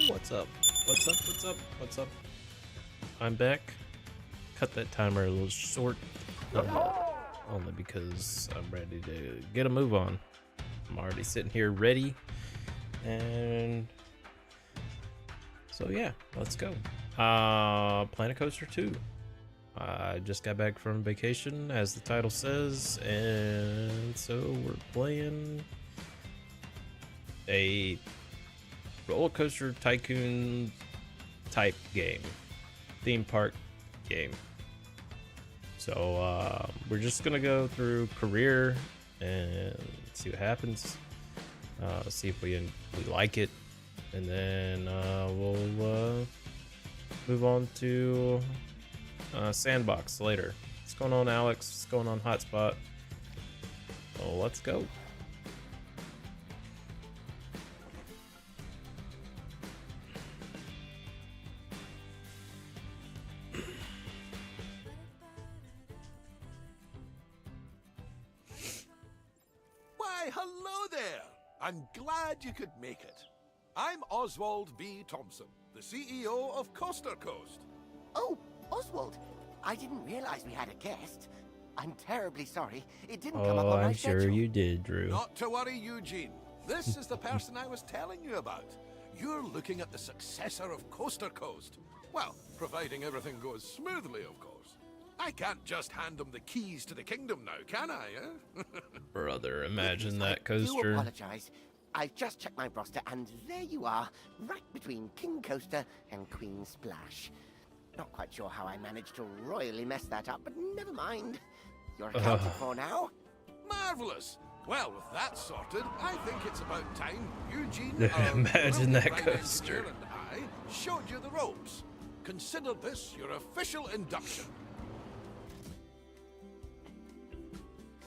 What's up? What's up? What's up? What's up? I'm back. Cut that timer a little short, only because I'm ready to get a move on. I'm already sitting here ready, and so yeah, let's go. Planet Coaster 2. I just got back from vacation, as the title says, and so we're playing a roller coaster tycoon type game, theme park game. So we're just gonna go through career and see what happens. See if we like it, and then we'll move on to sandbox later. What's going on, Alex? What's going on, Hotspot? Oh, let's go. Why, hello there! I'm glad you could make it. I'm Oswald B. Thompson, the CEO of Coaster Coast. Oh, Oswald, I didn't realize we had a guest. I'm terribly sorry. It didn't come up Oh, on my I'm sure schedule. you did, Drew. Not to worry, Eugene. This is the person I was telling you about. You're looking at the successor of Coaster Coast. Well, providing everything goes smoothly, of course. I can't just hand them the keys to the kingdom now, can I, eh? Brother, imagine I that do coaster. apologize. I've just checked my roster, and there you are, right between King Coaster and Queen Splash. Not quite sure how I managed to royally mess that up, but never mind. You're accounted for now. Marvelous. Well, with that sorted, I think it's about time Eugene, our Imagine that brilliant ride coaster. engineer, and I showed you the ropes. Consider this your official induction.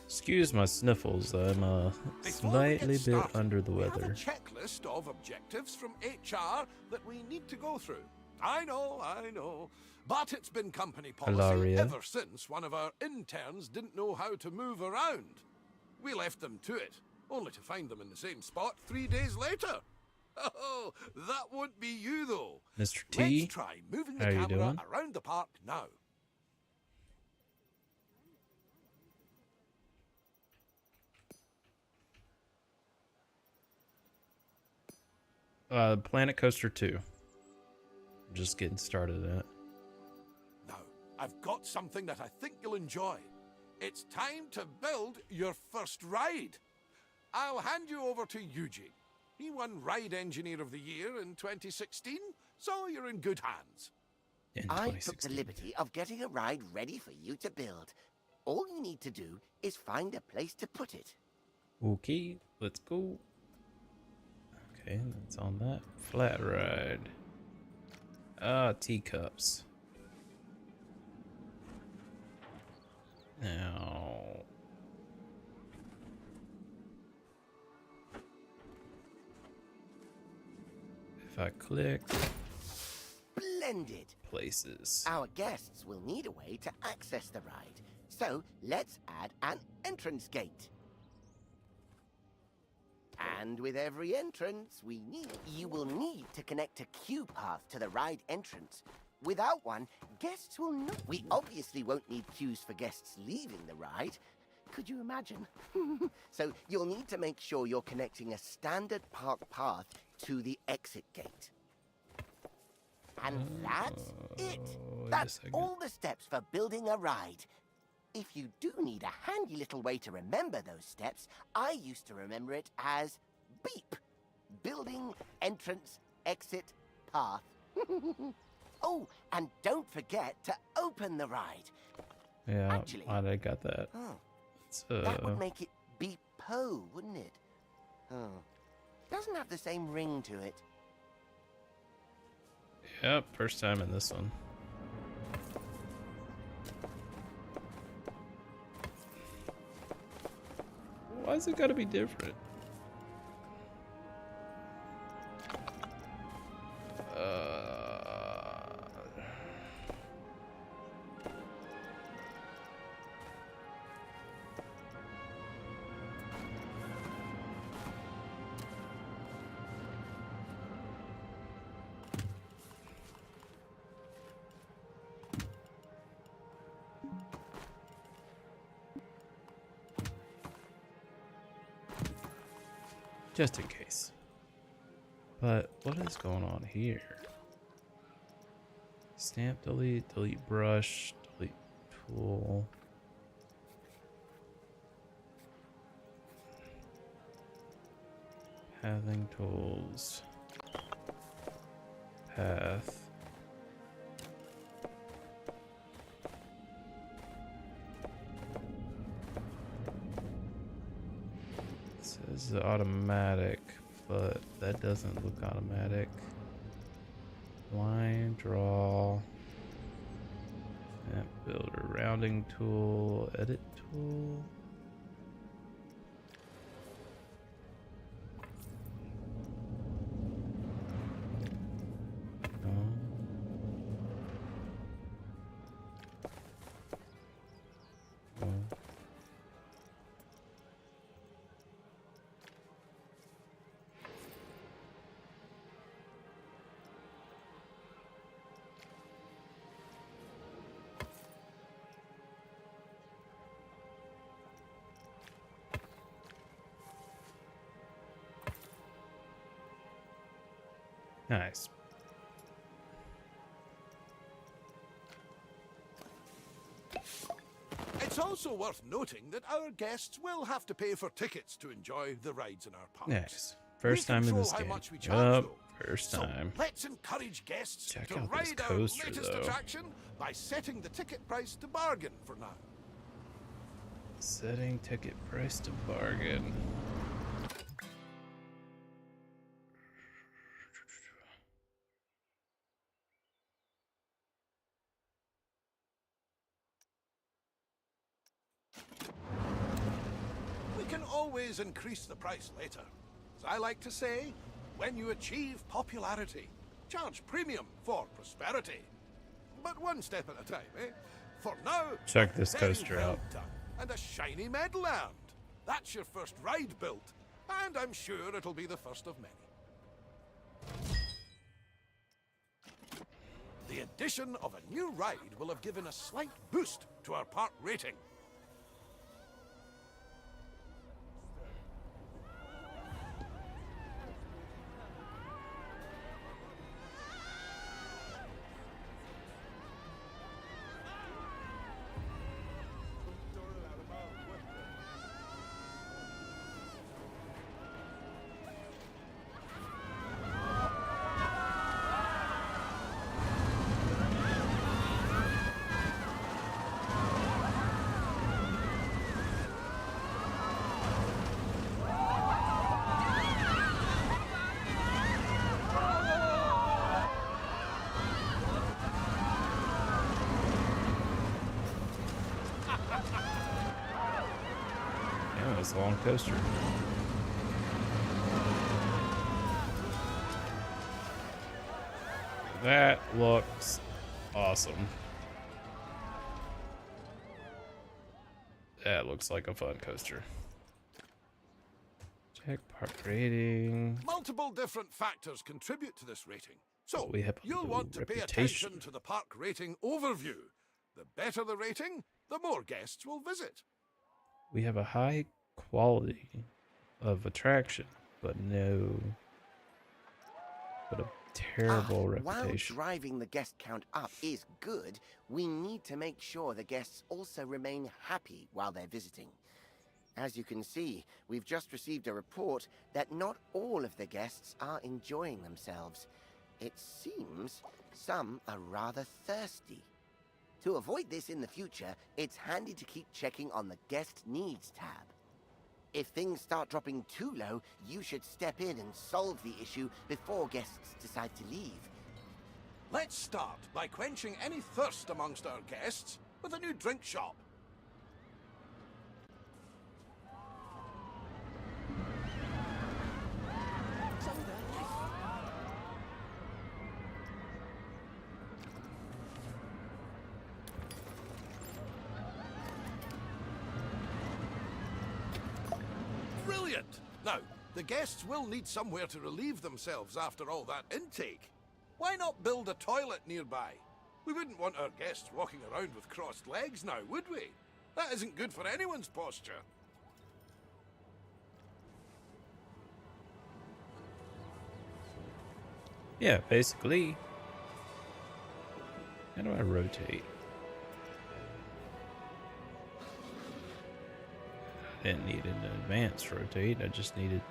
Excuse my sniffles. I'm Before we slightly get bit started, under the we have a weather. checklist of objectives from HR that we need to go through. I know. But it's been company policy Hilaria. ever since one of our interns didn't know how to move around. We left them to it, only to find them in the same spot 3 days later. Oh, that won't be you, though. Mr. T, Let's try moving the how you camera doing? around the park now. Planet Coaster 2. Just getting started at it. Now, I've got something that I think you'll enjoy. It's time to build your first ride. I'll hand you over to Eugene. He won Ride Engineer of the Year in 2016, so you're in good hands. In I took the 2016. liberty of getting a ride ready for you to build. All you need to do is find a place to put it. Okay, let's go. Okay, that's on that. Flat ride. Teacups. Now. If I click Splendid! places. Our guests will need a way to access the ride, so let's add an entrance gate. And with every entrance you will need to connect a queue path to the ride entrance. Without one, guests will not. We obviously won't need queues for guests leaving the ride. Could you imagine? So you'll need to make sure you're connecting a standard park path to the exit gate. And that's it. Wait a That's second. all the steps for building a ride. If you do need a handy little way to remember those steps, I used to remember it as BEEP. Building, entrance, exit, path. Oh, and don't forget to open the ride. Yeah, Actually- I got that. Oh, It's, that would make it Beep-po, wouldn't it? Oh, doesn't have the same ring to it. Yep, first time in this one. Why's it gotta be different? just in case. But what is going on here? Stamp delete, delete brush, delete tool. Pathing tools. Path. It says automatic, but that doesn't look automatic. Line, draw. Stamp builder, rounding tool, edit tool. Nice. It's also worth noting that our guests will have to pay for tickets to enjoy the rides in our parks. Nice. First We time in control this how game. much we charge, Yup, though. first So time. let's encourage guests Check to out this ride our coaster, latest though. attraction by setting the ticket price to bargain for now. Setting ticket price to bargain. We can always increase the price later. As I like to say, when you achieve popularity, charge premium for prosperity. But one step at a time, eh? For now, Check this very coaster well out. done. And a shiny medal earned. That's your first ride built, and I'm sure it'll be the first of many. The addition of a new ride will have given a slight boost to our park rating. Yeah, it's a long coaster. That looks awesome. That looks like a fun coaster. Check park rating. Multiple different factors contribute to this rating. So, We have a you'll low want to pay reputation. attention to the park rating overview. The better the rating, the more guests will visit. We have a high quality of attraction, but a terrible While reputation. driving the guest count up is good, we need to make sure the guests also remain happy while they're visiting. As you can see, we've just received a report that not all of the guests are enjoying themselves. It seems some are rather thirsty. To avoid this in the future, it's handy to keep checking on the Guest Needs tab. If things start dropping too low, you should step in and solve the issue before guests decide to leave. Let's start by quenching any thirst amongst our guests with a new drink shop. Brilliant! Now, the guests will need somewhere to relieve themselves after all that intake. Why not build a toilet nearby? We wouldn't want our guests walking around with crossed legs now, would we? That isn't good for anyone's posture. Yeah, basically. How do I rotate? Didn't need an advanced rotate. I just needed.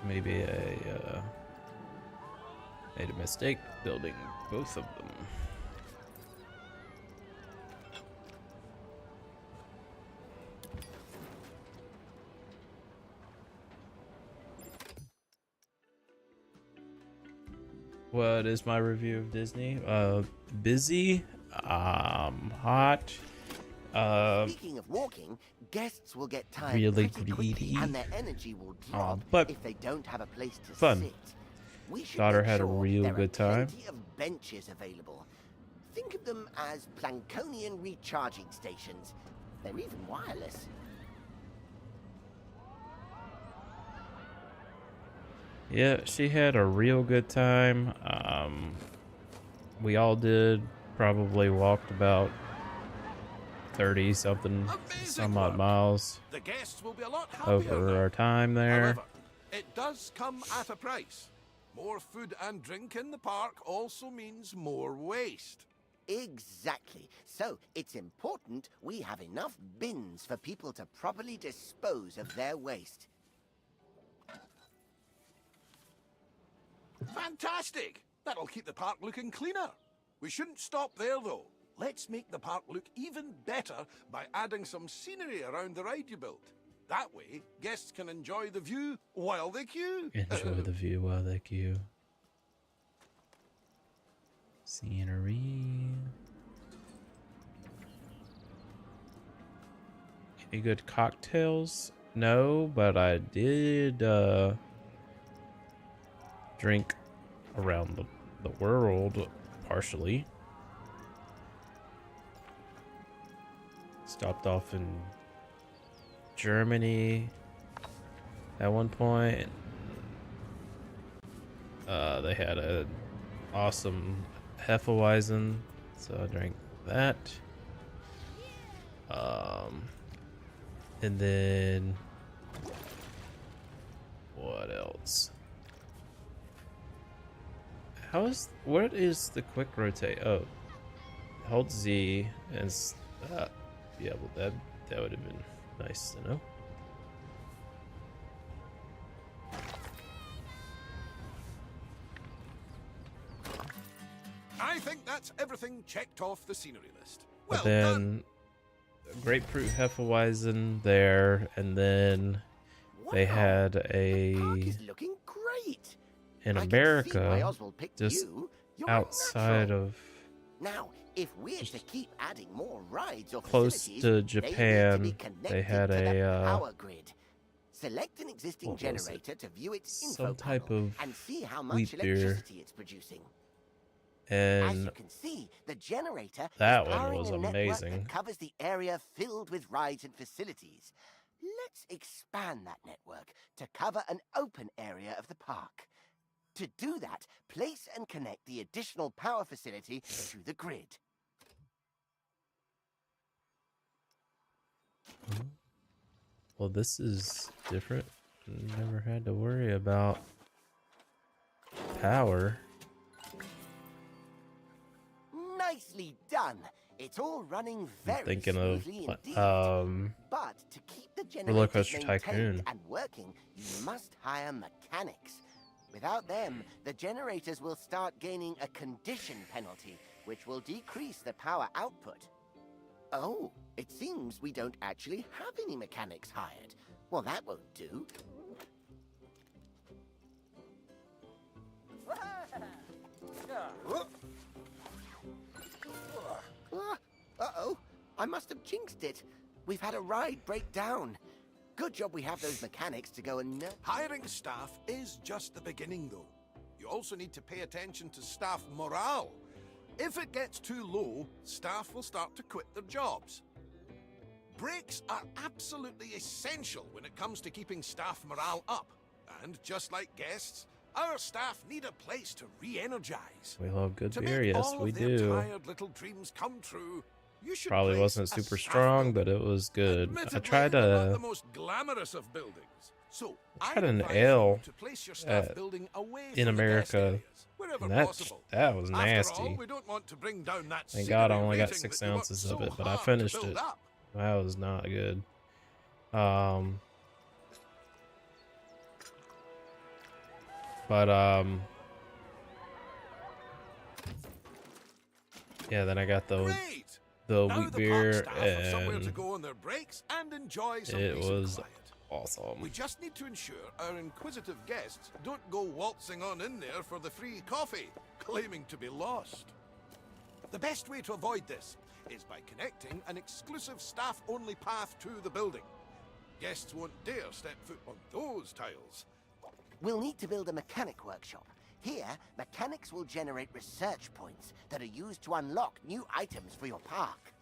Maybe I made a mistake building both of them. What is my review of Disney? Busy, hot, Speaking of walking, guests will get tired really pretty quickly, greedy. and their energy will drop but if they don't have a place to fun. sit. We should Daughter make had a sure real there are good time. plenty of benches available. Think of them as Plankonian recharging stations. They're even wireless. Yeah, she had a real good time. We all did. Probably walked about 30 something some odd work. miles The guests will be a lot happier over now. our time there. However, it does come at a price. More food and drink in the park also means more waste. Exactly. So it's important we have enough bins for people to properly dispose of their waste. Fantastic! That'll keep the park looking cleaner. We shouldn't stop there, though. Let's make the park look even better by adding some scenery around the ride you built. That way, guests can enjoy the view while they queue. Enjoy the view while they queue. Scenery. Any good cocktails? No, but I did drink around the world partially. Stopped off in Germany at one point. They had an awesome Hefeweizen, so I drank that. And then what else? What is the quick rotate? Oh, hold Z and yeah, well that would have been nice to know. I think that's everything checked off the scenery list. But Well then done. grapefruit Hefeweizen there, and then they Wow, had the park a is looking great. in I can see why America Oswald picked just you. You're a outside natural. of Now, if we're to keep adding more rides or close facilities, to they need to be Japan. connected They had to the a power grid. Select an existing what was it? generator to view its info Some type panel of and see how much wheat beer. electricity it's producing. As you and can see, the generator that is one powering was a network amazing. that covers the area filled with rides and facilities. Let's expand that network to cover an open area of the park. To do that, place and connect the additional power facility to the grid. Well, this is different. Never had to worry about power. Nicely done. It's all running very Thinking of smoothly indeed. But to keep the Roller generators Coaster maintained Tycoon. and working, you must hire mechanics. Without them, the generators will start gaining a condition penalty, which will decrease the power output. Oh, it seems we don't actually have any mechanics hired. Well, that won't do. Uh-oh, I must have jinxed it. We've had a ride break down. Good job we have those mechanics to go and... Hiring staff is just the beginning, though. You also need to pay attention to staff morale. If it gets too low, staff will start to quit their jobs. Breaks are absolutely essential when it comes to keeping staff morale up. And just like guests, our staff need a place to re-energize. We love good To beer, make yes all we of their do. tired little dreams come true, You should Probably place wasn't a super staff strong, building. but it was good. I Admittedly, tried they're not a the most glamorous of buildings. So I tried an advise L you to place your staff at building away in from the guest America, areas, wherever and possible. that was After all, nasty. we don't want to bring down that Thank God I scenery only got rating 6 that you worked ounces of so it, but I hard to finished build it. up. That was not good. Um, but yeah. Then I got Great! the Now wheat the beer, park staff have somewhere to and go on their breaks and enjoy some it peace was and quiet. awesome. We just need to ensure our inquisitive guests don't go waltzing on in there for the free coffee, claiming to be lost. The best way to avoid this is by connecting an exclusive staff-only path to the building. Guests won't dare step foot on those tiles. We'll need to build a mechanic workshop. Here, mechanics will generate research points that are used to unlock new items for your park.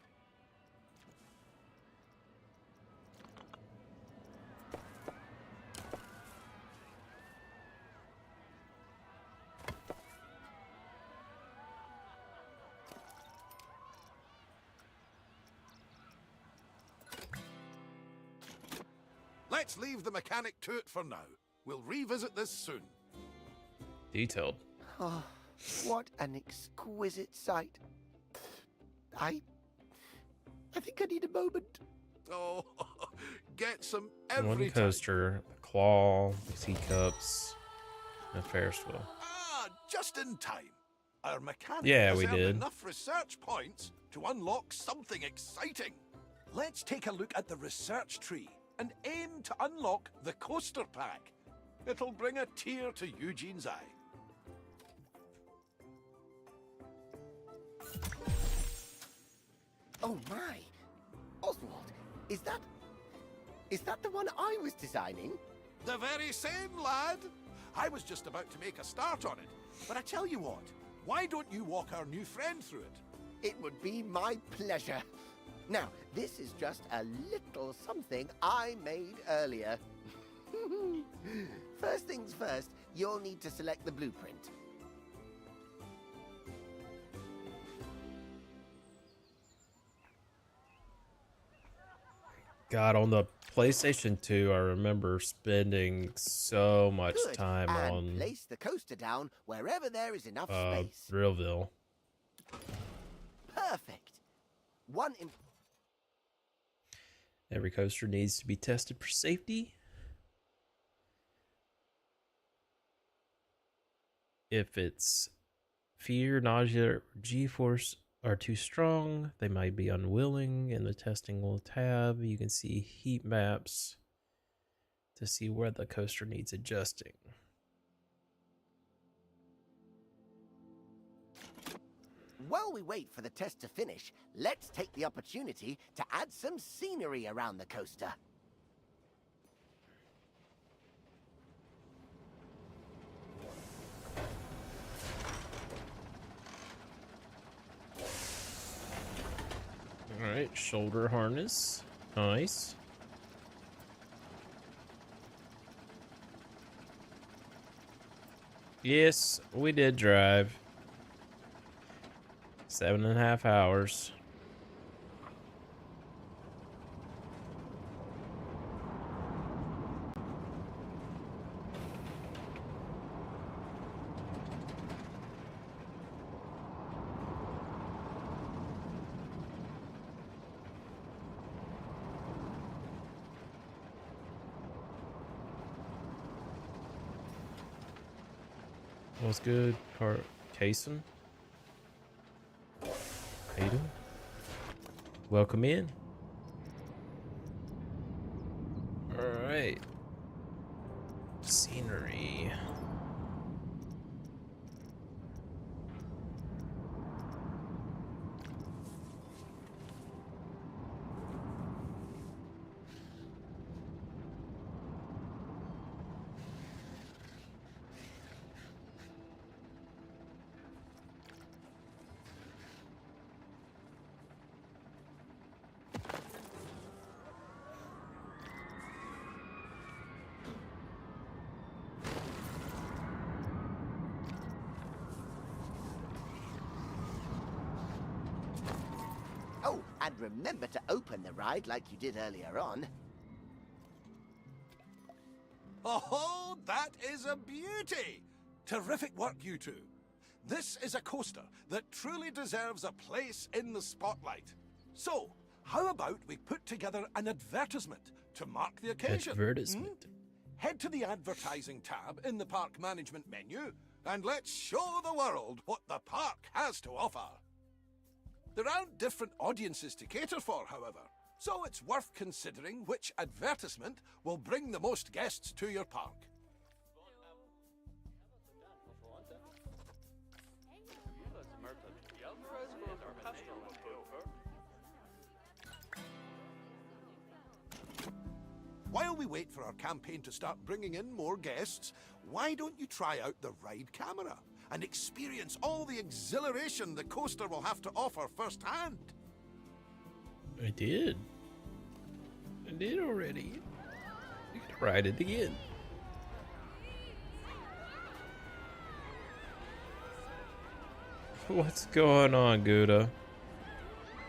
Let's leave the mechanic to it for now. We'll revisit this soon. Detailed. Oh, what an exquisite sight. I think I need a moment. Oh, get some One every time. coaster, the claw, the teacups, and a Ferris wheel. Ah, just in time. Our mechanic Yeah, has we earned did. enough research points to unlock something exciting. Let's take a look at the research tree and aim to unlock the coaster pack. It'll bring a tear to Eugene's eye. Oh my! Oswald, is that the one I was designing? The very same, lad. I was just about to make a start on it. But I tell you what, why don't you walk our new friend through it? It would be my pleasure. Now, this is just a little something I made earlier. First things first, you'll need to select the blueprint. God, on the PlayStation 2, I remember spending so much Good. time And on place the coaster down wherever there is enough space. Thrillville. Perfect. Every coaster needs to be tested for safety. If it's fear, nausea, or G-force are too strong, they might be unwilling, and the testing will tab. You can see heat maps to see where the coaster needs adjusting. While we wait for the test to finish, let's take the opportunity to add some scenery around the coaster. All right, shoulder harness. Nice. Yes, we did drive. 7.5 hours. What's good, Kason? How you doing? Welcome in. All right. Scenery. And remember to open the ride like you did earlier on. Oh, that is a beauty! Terrific work, you two. This is a coaster that truly deserves a place in the spotlight. So, how about we put together an advertisement to mark the occasion? Advertisement. Head to the advertising tab in the park management menu and let's show the world what the park has to offer. There aren't different audiences to cater for, however, so it's worth considering which advertisement will bring the most guests to your park. While we wait for our campaign to start bringing in more guests, why don't you try out the ride camera and experience all the exhilaration the coaster will have to offer firsthand? I did. I did already. You can ride it again. What's going on, Gouda?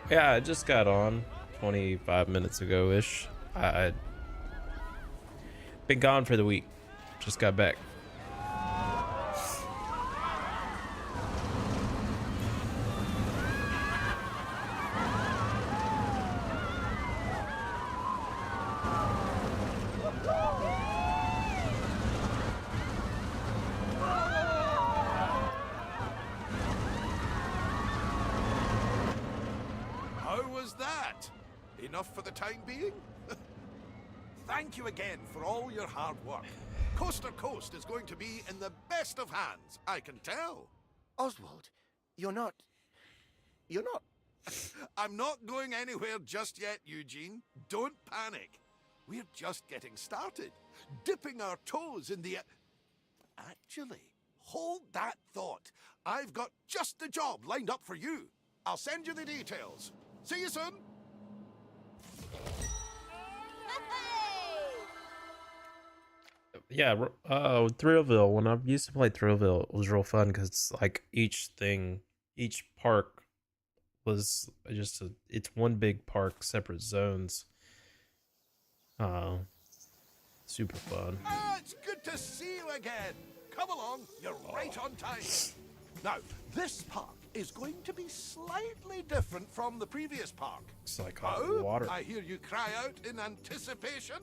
Yeah, I just got on 25 minutes ago-ish. I been gone for the week. Just got back. How was that? Enough for the time being? Thank you again for all your hard work. Coaster Coast is going to be in the best of hands, I can tell. Oswald, you're not... I'm not going anywhere just yet, Eugene. Don't panic. We're just getting started, dipping our toes in the... Actually, hold that thought. I've got just the job lined up for you. I'll send you the details. See you soon. Yeah, Thrillville. When I used to play Thrillville, it was real fun because like each park was just it's one big park, separate zones. Super fun. Ah, it's good to see you again. Come along, you're right on time. Now, this park is going to be slightly different from the previous park. It's like Oh, water. I hear you cry out in anticipation.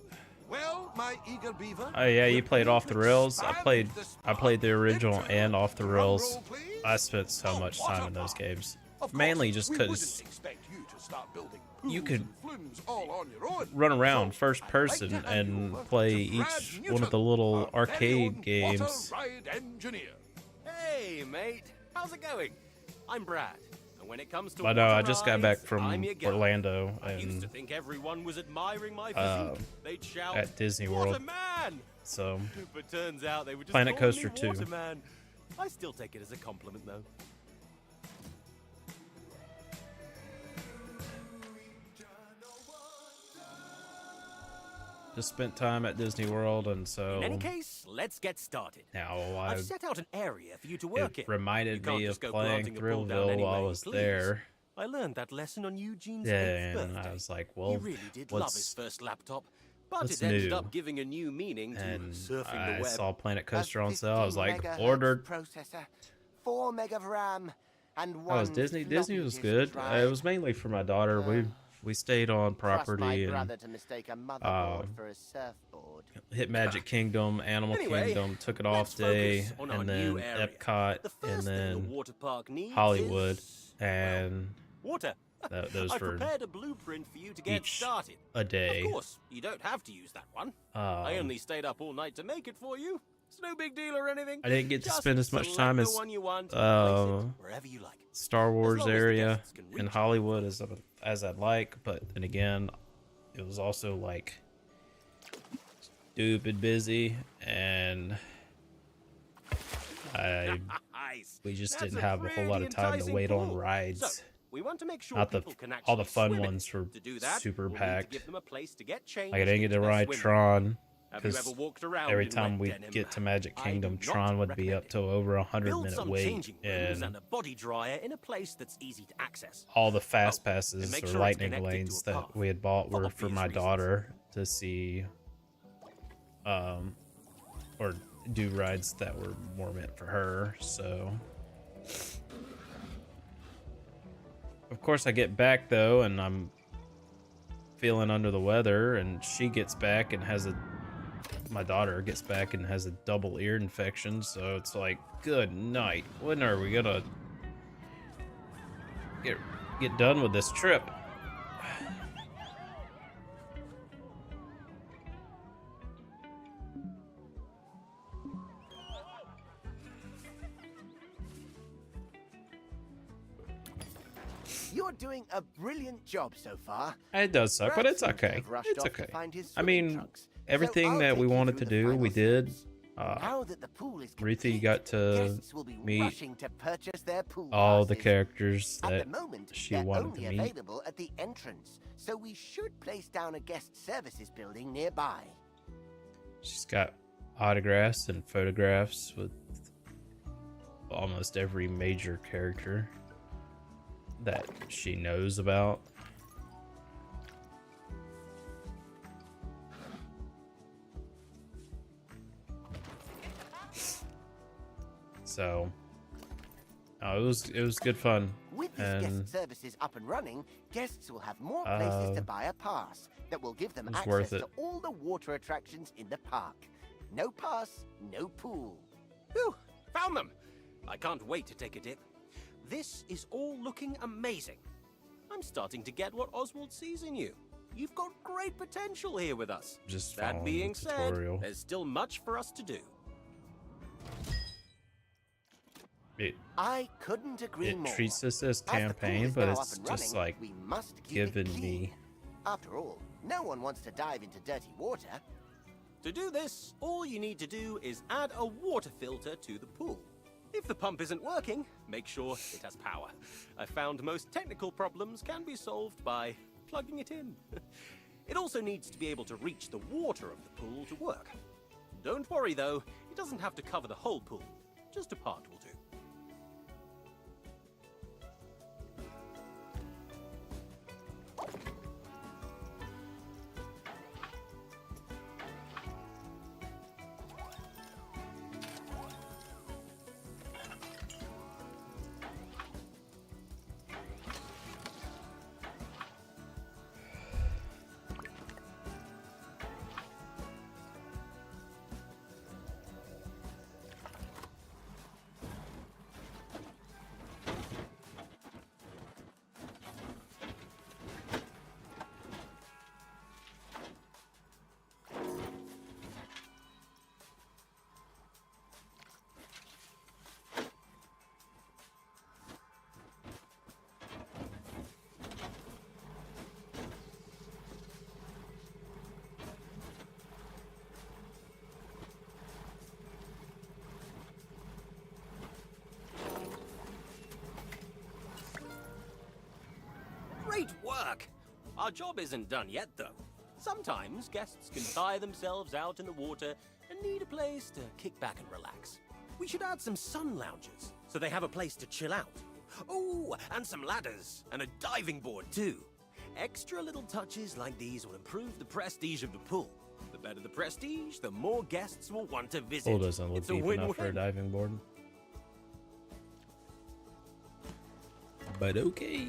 Well, my eager beaver. Oh yeah, you we're played going Off to the Rails. expand this I played the park original into- and Off the Drum Rails. roll, please. I spent so A much water time in those park. games. Of course, Mainly just we 'cause wouldn't expect you to start building you pools could and flumes all on your own. run around So, first I'd like person to hand you and over play to Brad each one of Newton, the little our very arcade own games. water ride engineer. Hey, mate. How's it going? I'm Brad. And when it comes to I know, water I just got rides, back from I'm your guy. Orlando I used to and think everyone was admiring my physique. They'd shout, at Disney World. Waterman! So But turns out they were just Planet calling Coaster me 2. Waterman. I still take it as a compliment, though. just spent time at Disney World, and so In any case, let's get started. now I've set out an area for you to work it in. reminded You can't me of just go playing planting a ball down Thrillville any while I way you was please. there. I learned that lesson on Eugene's Yeah, 8th and birthday. I was like, He well, really did love his what's first laptop, but what's it ended new? up giving a new meaning to and surfing I the web. saw Planet A Coaster on sale. I was 15 like, megahertz ordered. processor, 4 meg of RAM, and That one was Disney. floppy Disney was disk good. drive. It was mainly for my daughter. We stayed on Trust my property and brother to mistake a motherboard for a surfboard. hit Magic Kingdom, Animal Anyway, Kingdom, took it let's off day, focus on our and new then area. Epcot, The and first thing a then water park needs Hollywood, is, and water. those I've for prepared a blueprint for you to get each started. a day. Of course, you don't have to use that one. I only stayed up all night to make it for you. It's no big deal or anything. I didn't get to Just spend as much select time the as one you want and place it wherever you like. Star Wars long as the area guests can reach in it, Hollywood as I'd like, but then again, it was also like stupid busy, and Nice. we just That's didn't have a whole lot of pretty time to enticing wait on pull. rides. So, we want to make sure Not people can all the actually fun swim in ones it. were To do that, super we'll need to packed. give them a place to get changed Like I didn't get into to their ride swim. Tron. Have you ever because walked around every in time wet we denim? get to Magic I Kingdom, do not Tron would be recommend up it. to over a Build 100-minute some wait, changing rooms and and a body dryer in a place that's easy to access. all the fast and passes make or sure it's lightning connected to lanes a that path, we had bought for were for obvious my reasons. daughter to see, or do rides that were more meant for her. So, of course, I get back though, and I'm feeling under the weather, and she gets back and my daughter gets back and has a double ear infection. So it's like, good night. When are we gonna get done with this trip? You're doing a brilliant job so far. It does suck, but Brad it's seems to okay. have rushed It's off to okay. find his I swimming mean, trunks, so everything I'll that take we you wanted through to the do, final we did. steps. Now that the pool is Ruthie complete, got to guests will be meet rushing to purchase their pool all the passes. characters At that the moment, she they're wanted only to meet. available at the entrance, so we should place down a guest services building nearby. She's got autographs and photographs with almost every major character that she knows about. So, it was good fun. With this And guest services up and running, guests will have more places to buy a pass that will give them it's access worth to it. all the water attractions in the park. No pass, no pool. Whew, found them. I can't wait to take a dip. This is all looking amazing. I'm starting to get what Oswald sees in you. You've got great potential here with us. Just That following being the said, tutorial. there's still much for us to do. I couldn't agree It more. treats this as As the pool campaign, is but now it's up and just running, like we must keep it given clean. me. After all, no one wants to dive into dirty water. To do this, all you need to do is add a water filter to the pool. If the pump isn't working, make sure it has power. I found most technical problems can be solved by plugging it in. It also needs to be able to reach the water of the pool to work. Don't worry though, it doesn't have to cover the whole pool. Just a part will do. Great work! Our job isn't done yet, though. Sometimes guests can tire themselves out in the water and need a place to kick back and relax. We should add some sun lounges so they have a place to chill out. Oh, and some ladders and a diving board, too. Extra little touches like these will improve the prestige of the pool. The better the prestige, the more guests will want to visit. Pool doesn't look It's a deep enough for a win-win. diving board. But okay.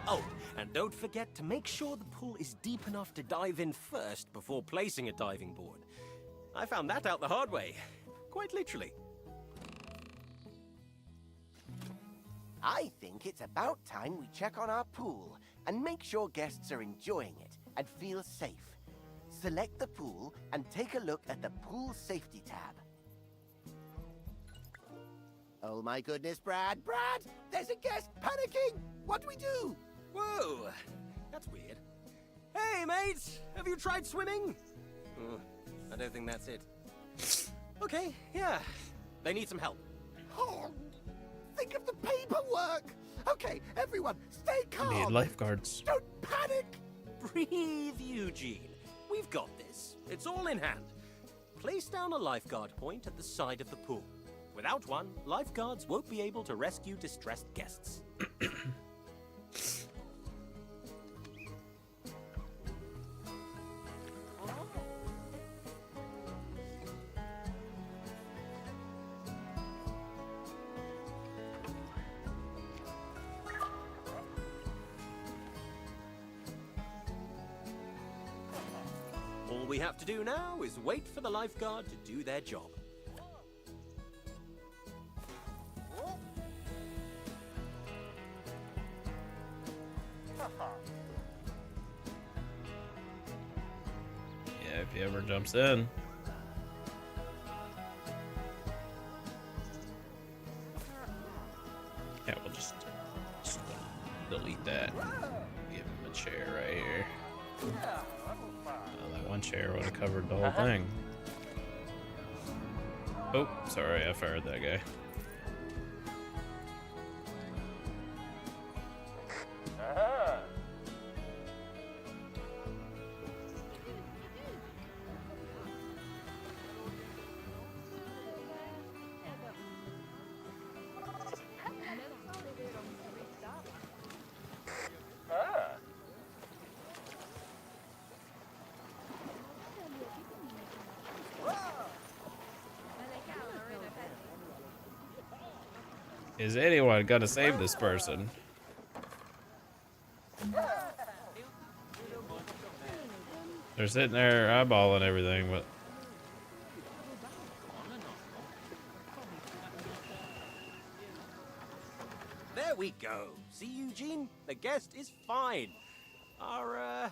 Oh, and don't forget to make sure the pool is deep enough to dive in first before placing a diving board. I found that out the hard way, quite literally. I think it's about time we check on our pool and make sure guests are enjoying it and feel safe. Select the pool and take a look at the pool safety tab. Oh my goodness, Brad! Brad! There's a guest panicking! What do we do? Whoa, that's weird. Hey, mates! Have you tried swimming? I don't think that's it. Okay, yeah. They need some help. Oh, think of the paperwork! Okay, everyone, stay calm! Need lifeguards. Don't panic! Breathe, Eugene. We've got this. It's all in hand. Place down a lifeguard point at the side of the pool. Without one, lifeguards won't be able to rescue distressed guests. All we have to do now is wait for the lifeguard to do their job. Yeah, if he ever jumps in. Yeah, we'll just delete that. Give him a chair right here. That one chair would have covered the whole thing. Oh, sorry, I fired that guy. Is anyone gonna save this person? They're sitting there eyeballing everything, but There we go. See, Eugene? The guest is fine. Are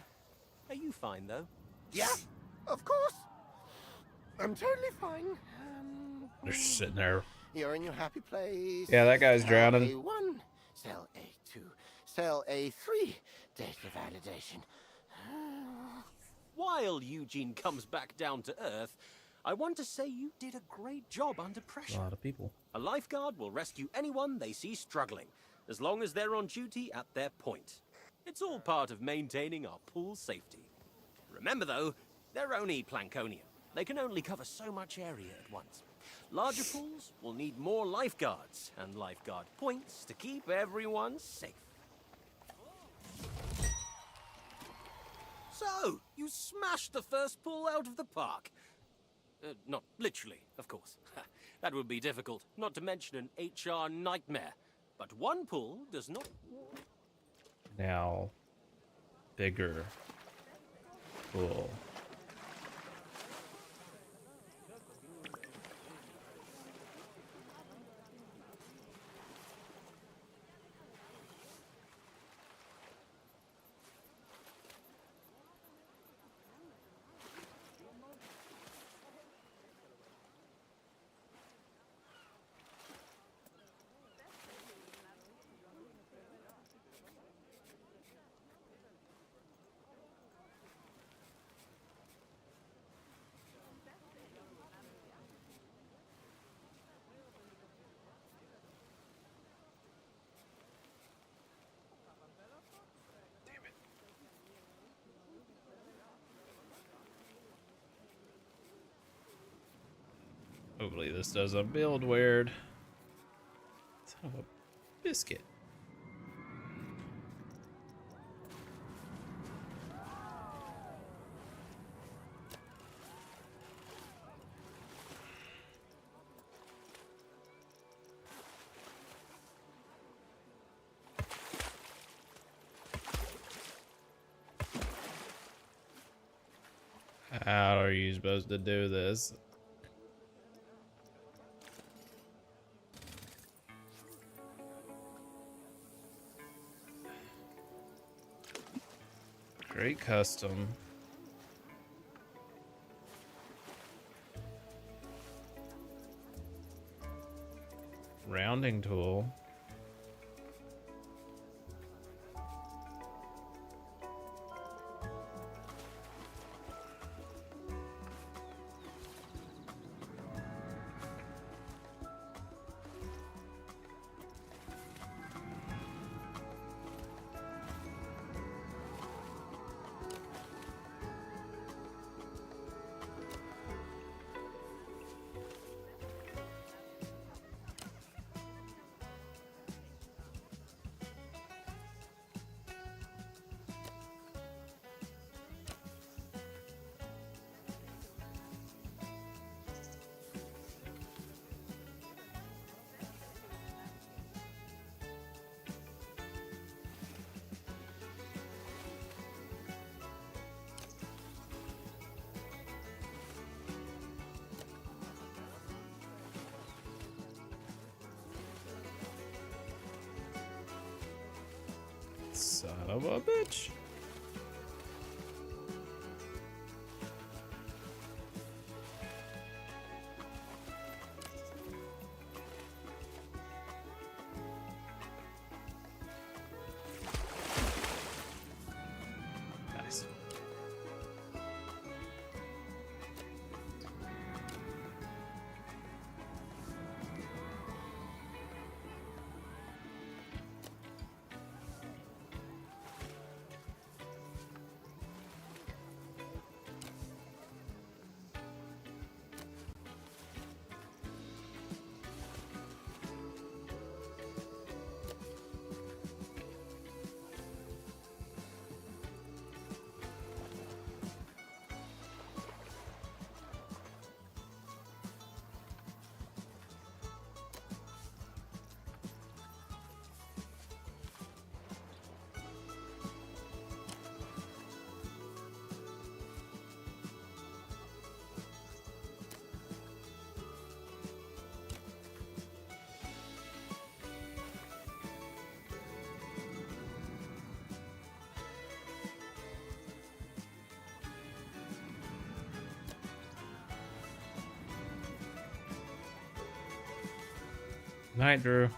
you fine, though? Yeah, of course. I'm totally fine. they're sitting there. You're in your happy place. Yeah, that guy's drowning. Cell A1, cell A2, cell A3, data validation. While Eugene comes back down to Earth, I want to say you did a great job under A pressure. lot of people. A lifeguard will rescue anyone they see struggling, as long as they're on duty at their point. It's all part of maintaining our pool safety. Remember, though, they're only Plankonian. They can only cover so much area at once. Larger pools will need more lifeguards and lifeguard points to keep everyone safe. So, you smashed the first pool out of the park. Not literally, of course. That would be difficult, not to mention an HR nightmare. But one pool does not... Now, bigger pool. Hopefully this doesn't build weird. Son of a biscuit. How are you supposed to do this? Great custom. rounding tool. Son of a bitch. Nice. Night, Drew.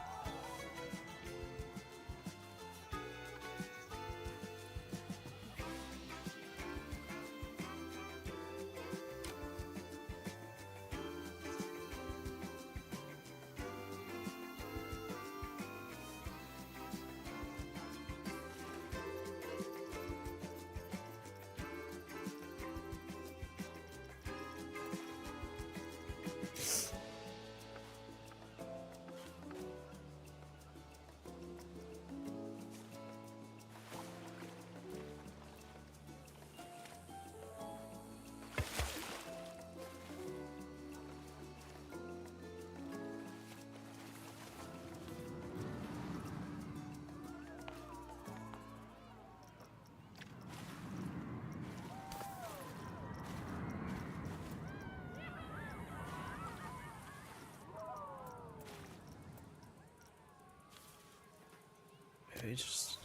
Maybe just...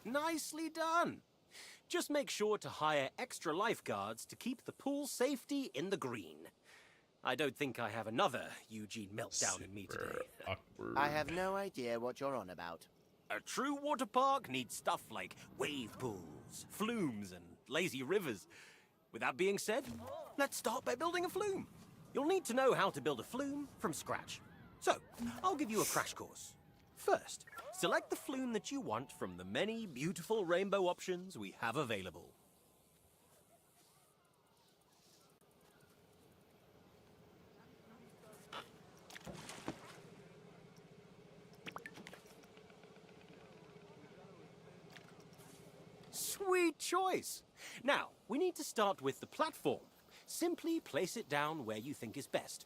Nicely done. Just make sure to hire extra lifeguards to keep the pool safety in the green. I don't think I have another Eugene meltdown in me today. Awkward. I have no idea what you're on about. A true water park needs stuff like wave pools, flumes, and lazy rivers. With that being said, let's start by building a flume. You'll need to know how to build a flume from scratch. So, I'll give you a crash course. First, select the flume that you want from the many beautiful rainbow options we have available. Sweet choice! Now, we need to start with the platform. Simply place it down where you think is best.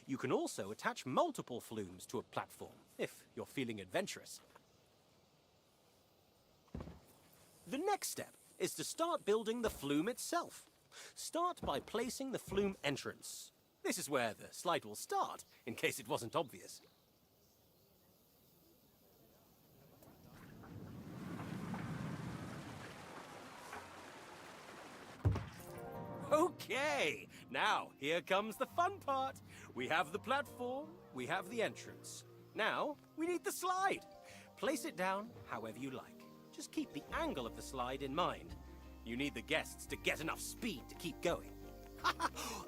You can also attach multiple flumes to a platform, if you're feeling adventurous. The next step is to start building the flume itself. Start by placing the flume entrance. This is where the slide will start, in case it wasn't obvious. Okay, now here comes the fun part. We have the platform, we have the entrance. Now, we need the slide. Place it down however you like. Just keep the angle of the slide in mind. You need the guests to get enough speed to keep going.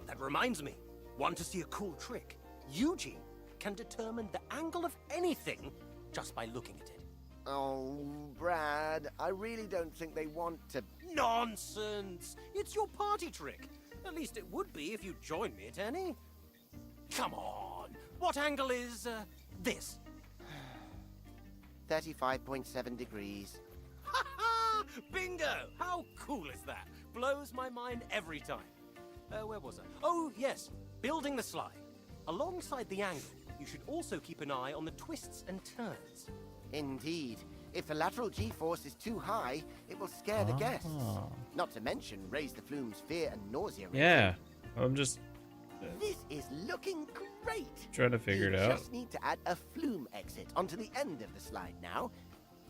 That reminds me, want to see a cool trick? Eugene can determine the angle of anything just by looking at it. Oh, Brad, I really don't think they want to... Nonsense! It's your party trick. At least it would be if you joined me at any. Come on! What angle is, this? 35.7 degrees. Ha ha! Bingo! How cool is that? Blows my mind every time. Where was I? Oh, yes. Building the slide. Alongside the angle, you should also keep an eye on the twists and turns. Indeed. If the lateral G-force is too high, it will scare the guests. Not to mention raise the flume's fear and nausea. Yeah, I'm just This is looking great. trying to figure it You out. just need to add a flume exit onto the end of the slide now.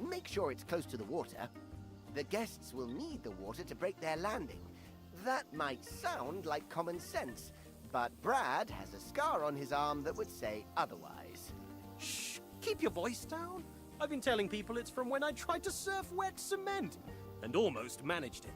Make sure it's close to the water. The guests will need the water to break their landing. That might sound like common sense, but Brad has a scar on his arm that would say otherwise. Shh! Keep your voice down. I've been telling people it's from when I tried to surf wet cement and almost managed it.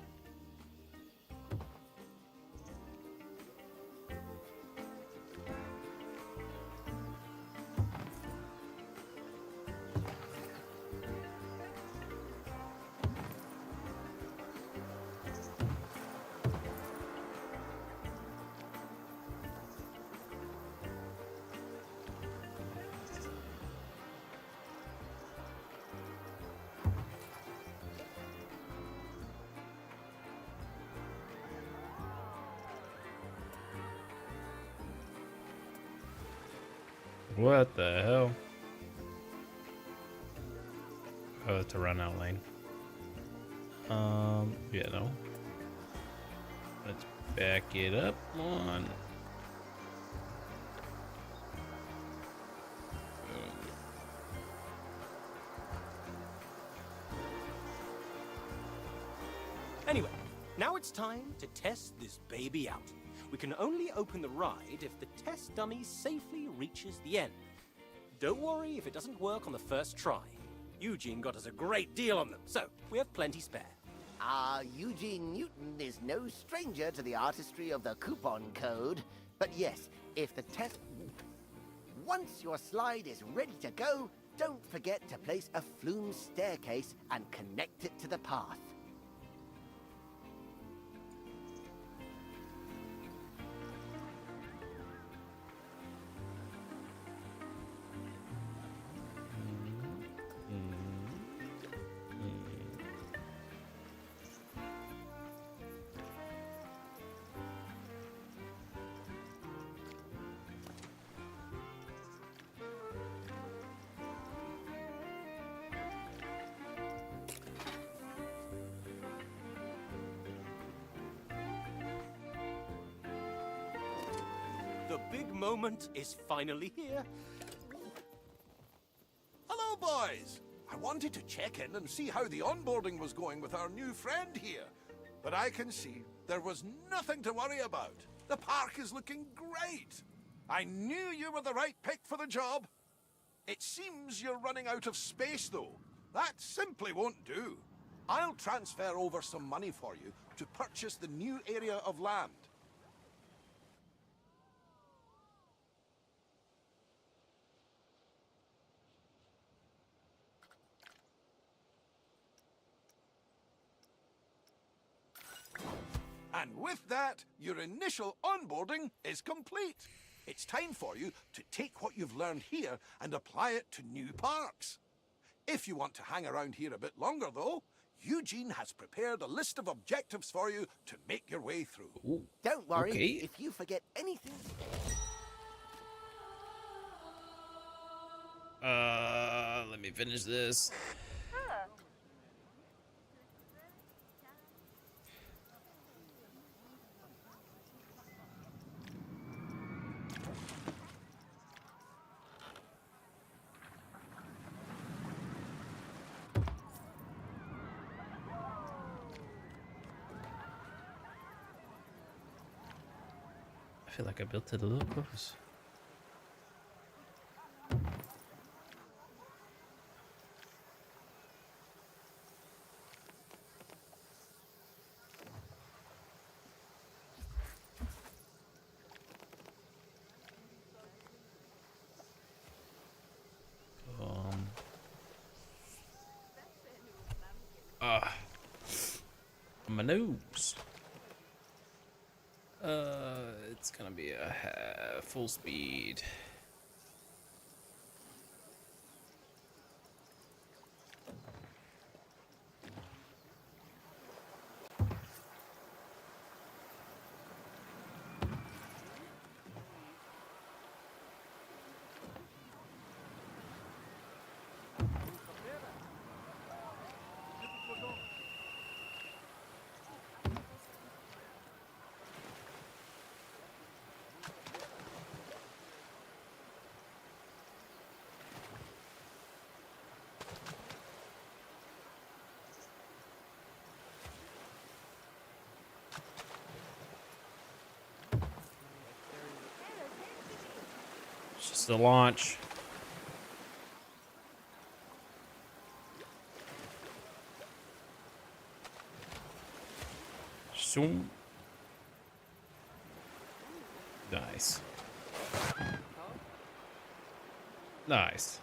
What the hell? Oh, it's a run out lane. Yeah, no. Let's back it up one. Anyway, now it's time to test this baby out. We can only open the ride if the test dummy safely reaches the end. Don't worry if it doesn't work on the first try. Eugene got us a great deal on them, so we have plenty spare. Eugene Newton is no stranger to the artistry of the coupon code. But yes, if the test... Once your slide is ready to go, don't forget to place a flume staircase and connect it to the path. The big moment is finally here. Hello, boys! I wanted to check in and see how the onboarding was going with our new friend here. But I can see there was nothing to worry about. The park is looking great. I knew you were the right pick for the job. It seems you're running out of space, though. That simply won't do. I'll transfer over some money for you to purchase the new area of land. And with that, your initial onboarding is complete. It's time for you to take what you've learned here and apply it to new parks. If you want to hang around here a bit longer, though, Eugene has prepared a list of objectives for you to make your way through. Ooh, Don't worry, okay. if you forget anything... Let me finish this. feel like I built it a little close. My nose. It's gonna be a full speed. It's just a launch. Zoom. Nice. Nice.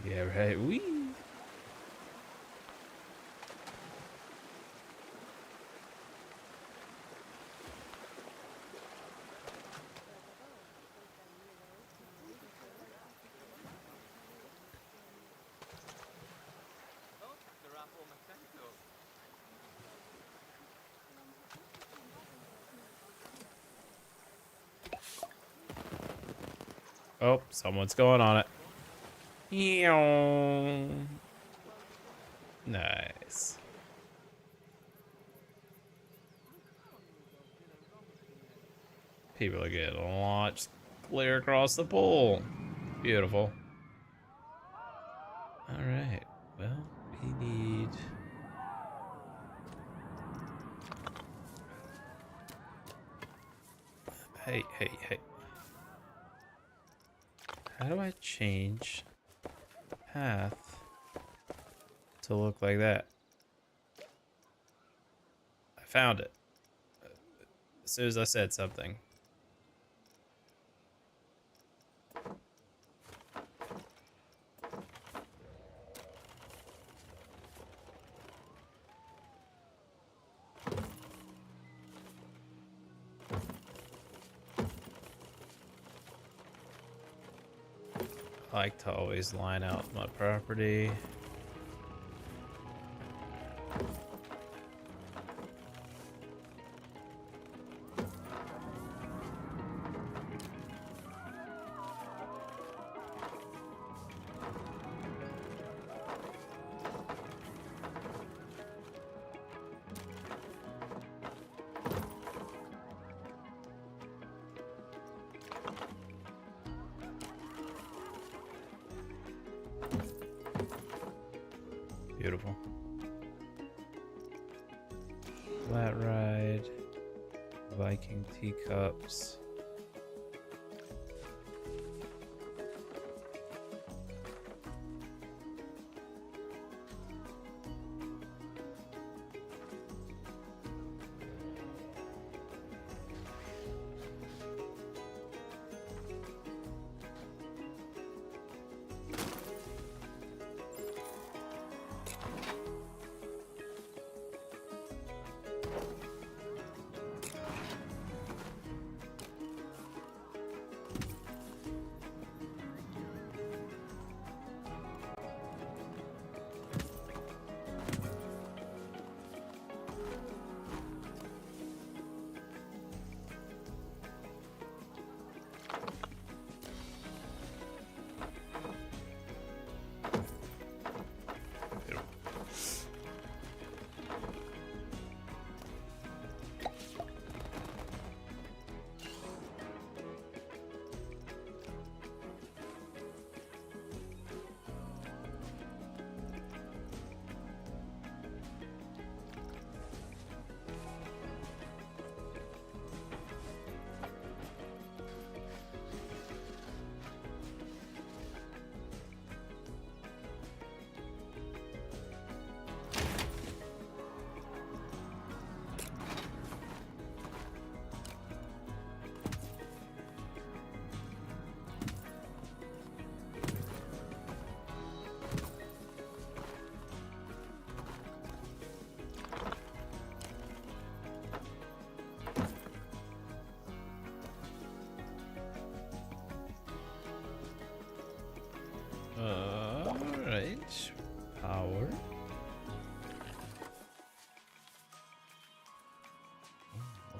Yeah, right. Wee. Oh, someone's going on it. Nice. People are getting launched clear across the pool. Beautiful. All right. Well, we need... Hey, hey, hey. How do I change the path to look like that? I found it. As soon as I said something. I like to always line out my property. Beautiful. Flat ride. Viking teacups.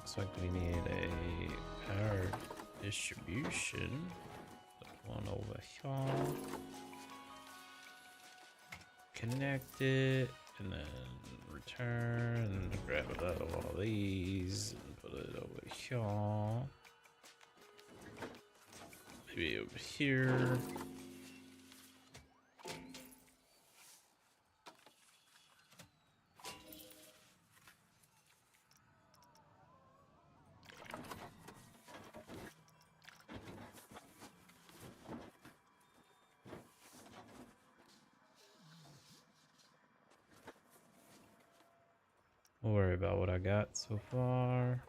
Looks like we need a power distribution. One over here. Connect it, and then return, and grab another one of these, and put it over here. Maybe over here. Don't worry about what I got so far.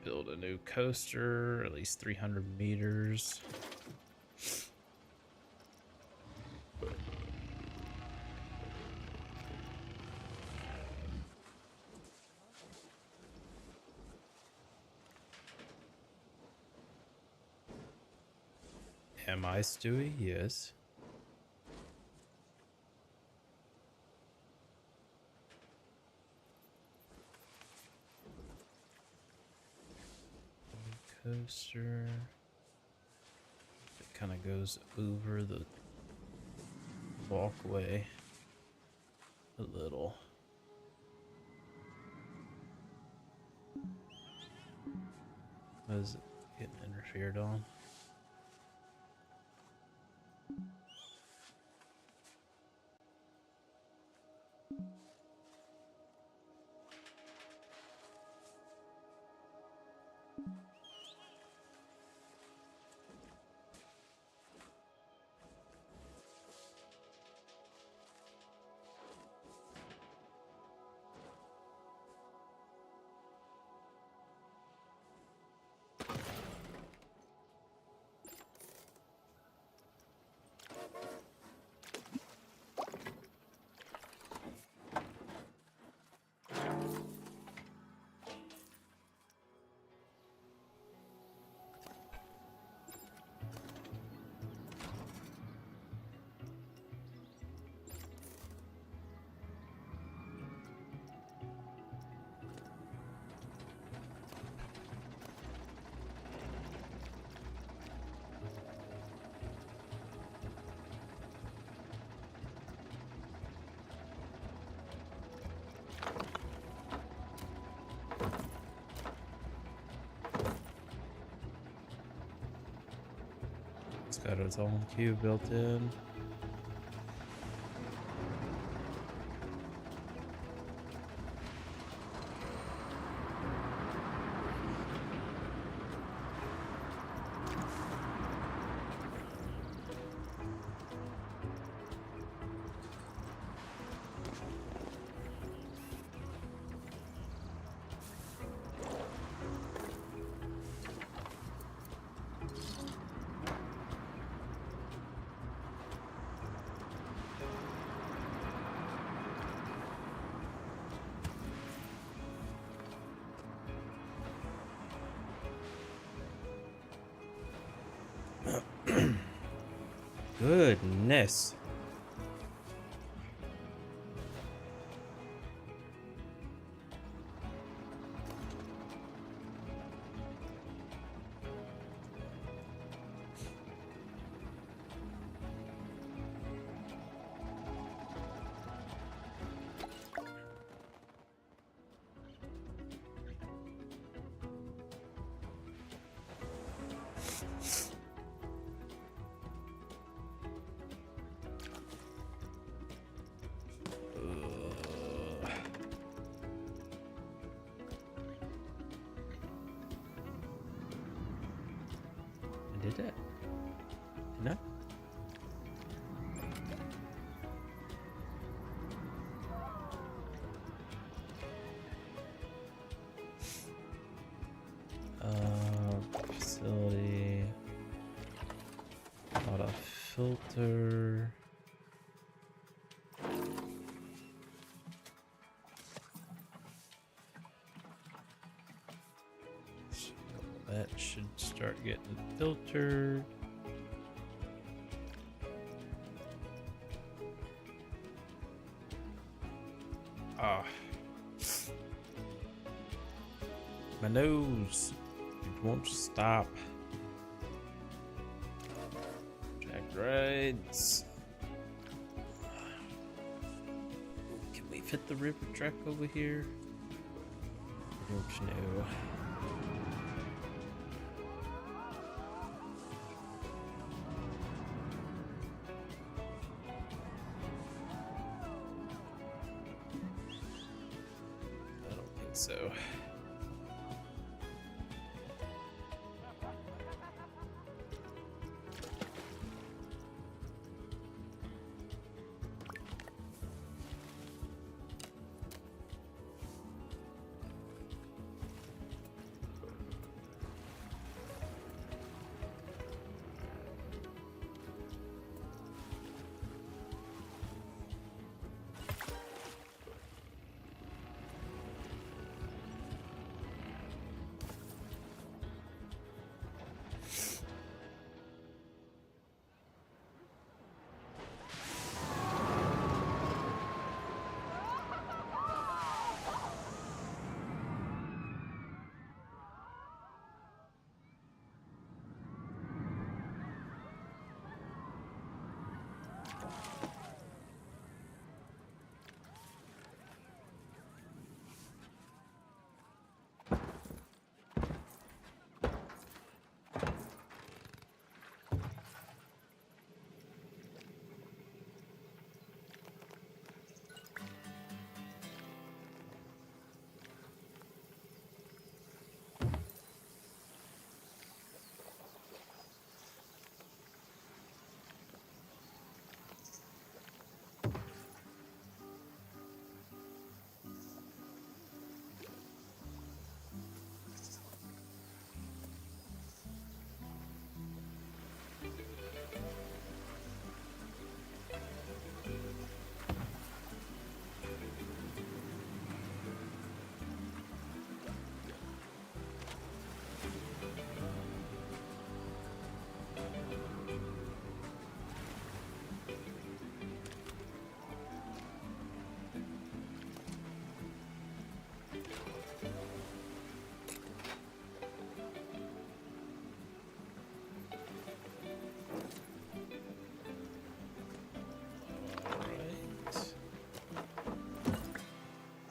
Build a new coaster, at least 300 meters. Am I Stewie? Yes. Coaster. It kind of goes over the walkway a little. Was it getting interfered on? It's got its own queue built in. Goodness. I did it. Didn't I? Facility. Auto filter. That should start getting filtered. Ah. My nose. It won't stop. Jack rides. Can we fit the river track over here? I don't know. I don't think so.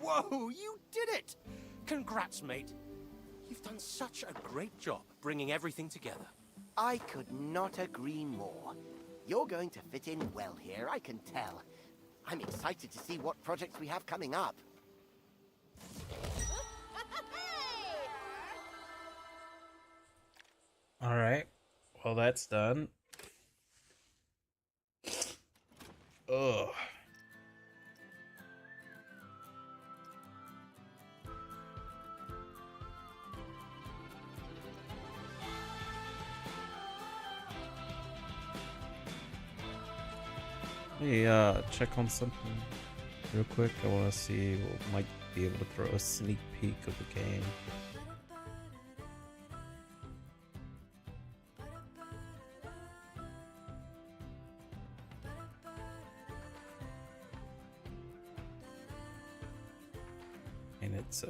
Whoa, you did it! Congrats, mate. You've done such a great job bringing everything together. I could not agree more. You're going to fit in well here, I can tell. I'm excited to see what projects we have coming up. All right. Well, that's done. Ugh. Hey, check on something real quick. I want to see, we might be able to throw a sneak peek of the game. And it's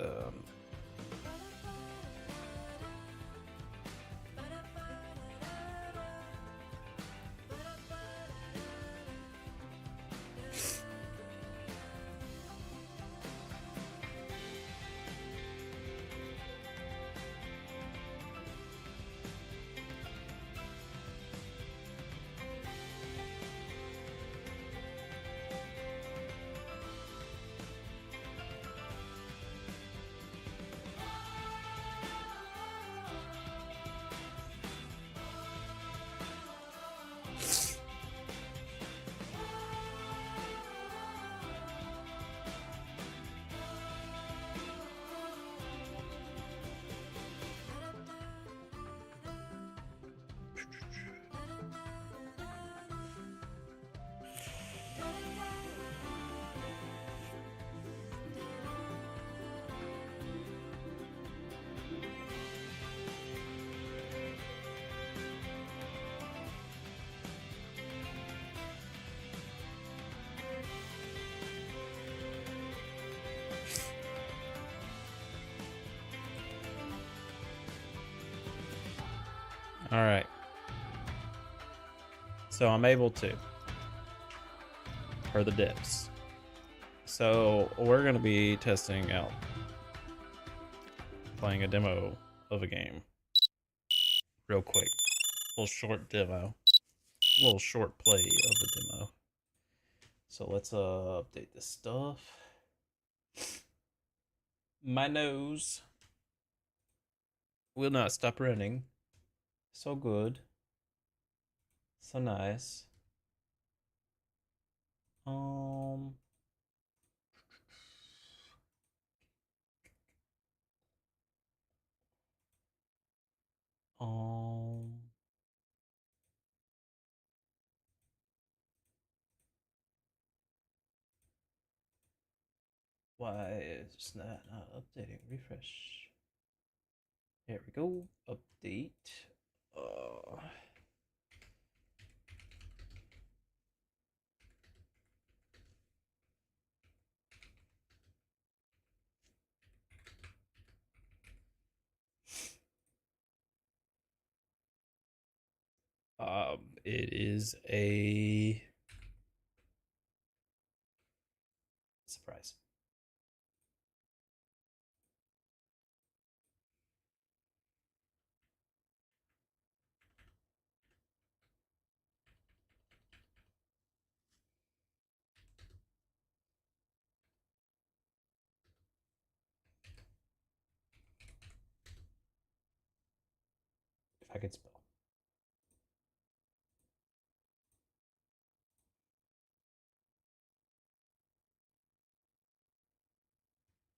All right. So I'm able to, for the devs. So we're going to be testing out playing a demo of a game real quick. Little short demo. Little short play of the demo. So let's update this stuff. My nose will not stop running. So good. So nice. Um why is that not updating? Refresh. There we go. Update. Uh it is a surprise. If I could spell.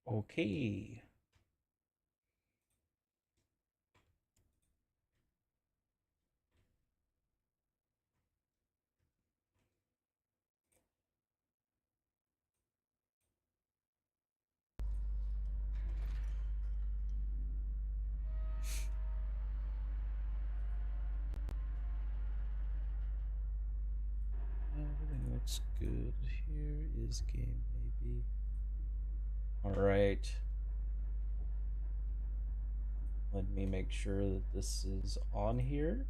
Okay. Everything looks good. Here is game, maybe. All right. Let me make sure that this is on here.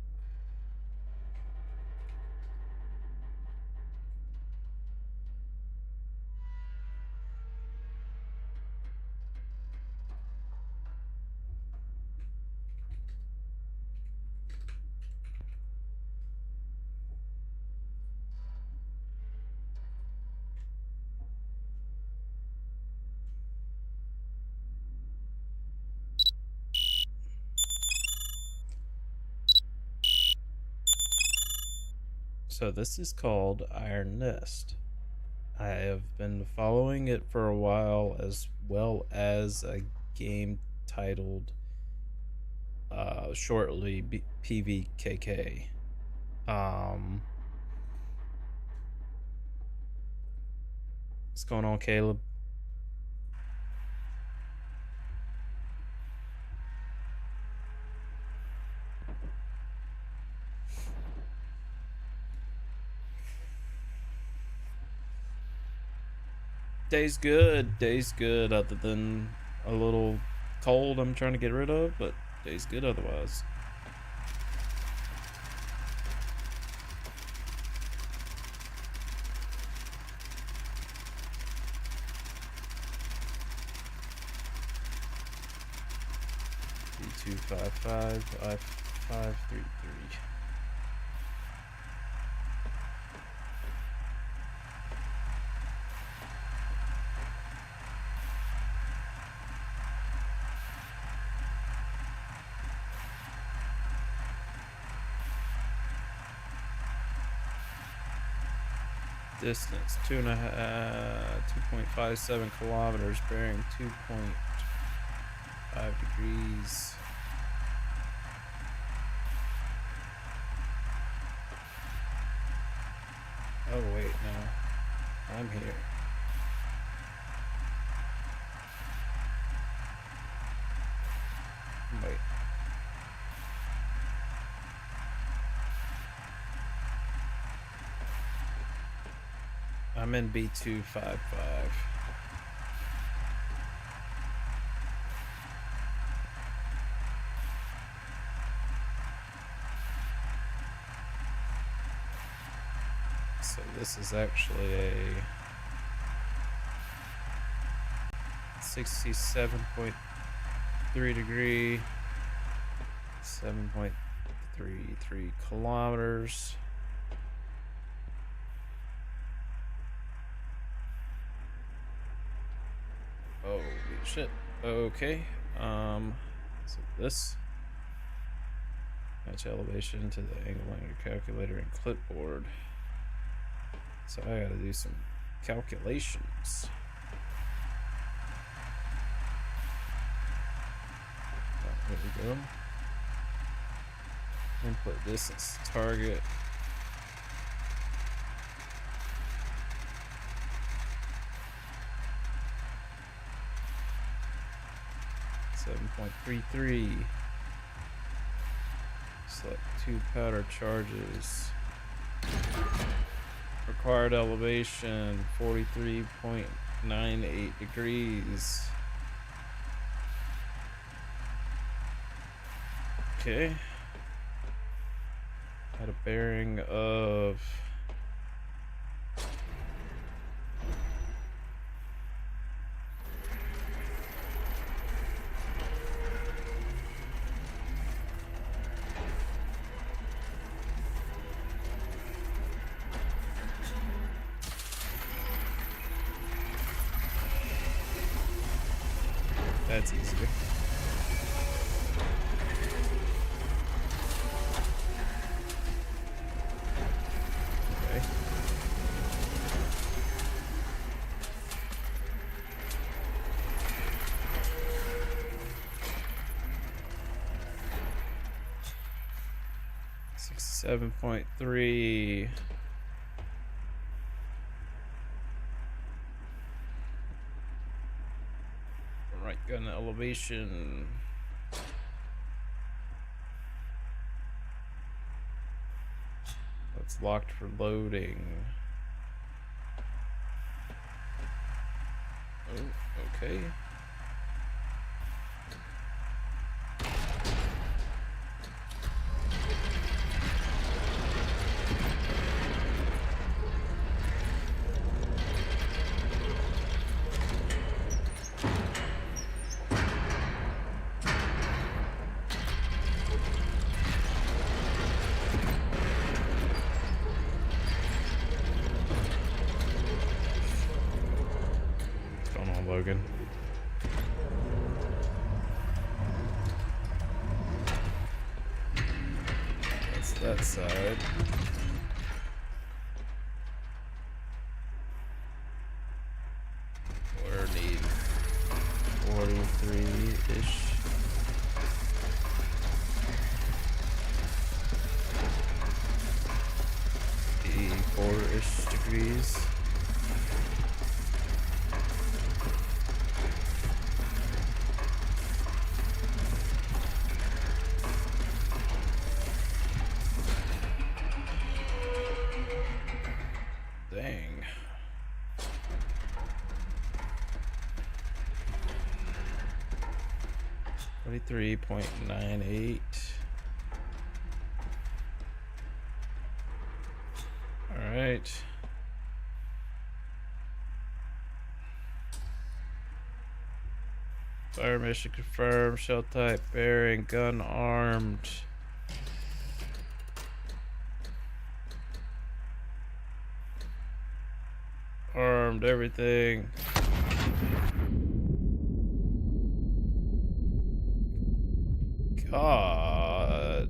So this is called Iron Nest. I have been following it for a while, as well as a game titled shortly PVKK. What's going on, Caleb? Day's good. Day's good, other than a little cold I'm trying to get rid of, but day's good otherwise. B255 I533. Distance 2.57 kilometers, bearing 2.5 degrees. Oh wait, no, I'm here. Wait. I'm in B255. this is actually a 67.3 degree, 7.33 kilometers. Holy shit. Okay. So this match elevation to the angle on your calculator and clipboard. So I gotta do some calculations. There we go. Input distance target. .33. Select 2 powder charges. Required elevation 43.98 degrees. Okay. Had a bearing of that's easier. Okay. .3 right gun elevation. That's locked for loading. Oh, okay. Logan. That's that side. We're need 43-ish. 84-ish degrees. Dang. .98. All right. Fire mission confirmed. Shell type bearing. Gun armed. Armed, everything. God.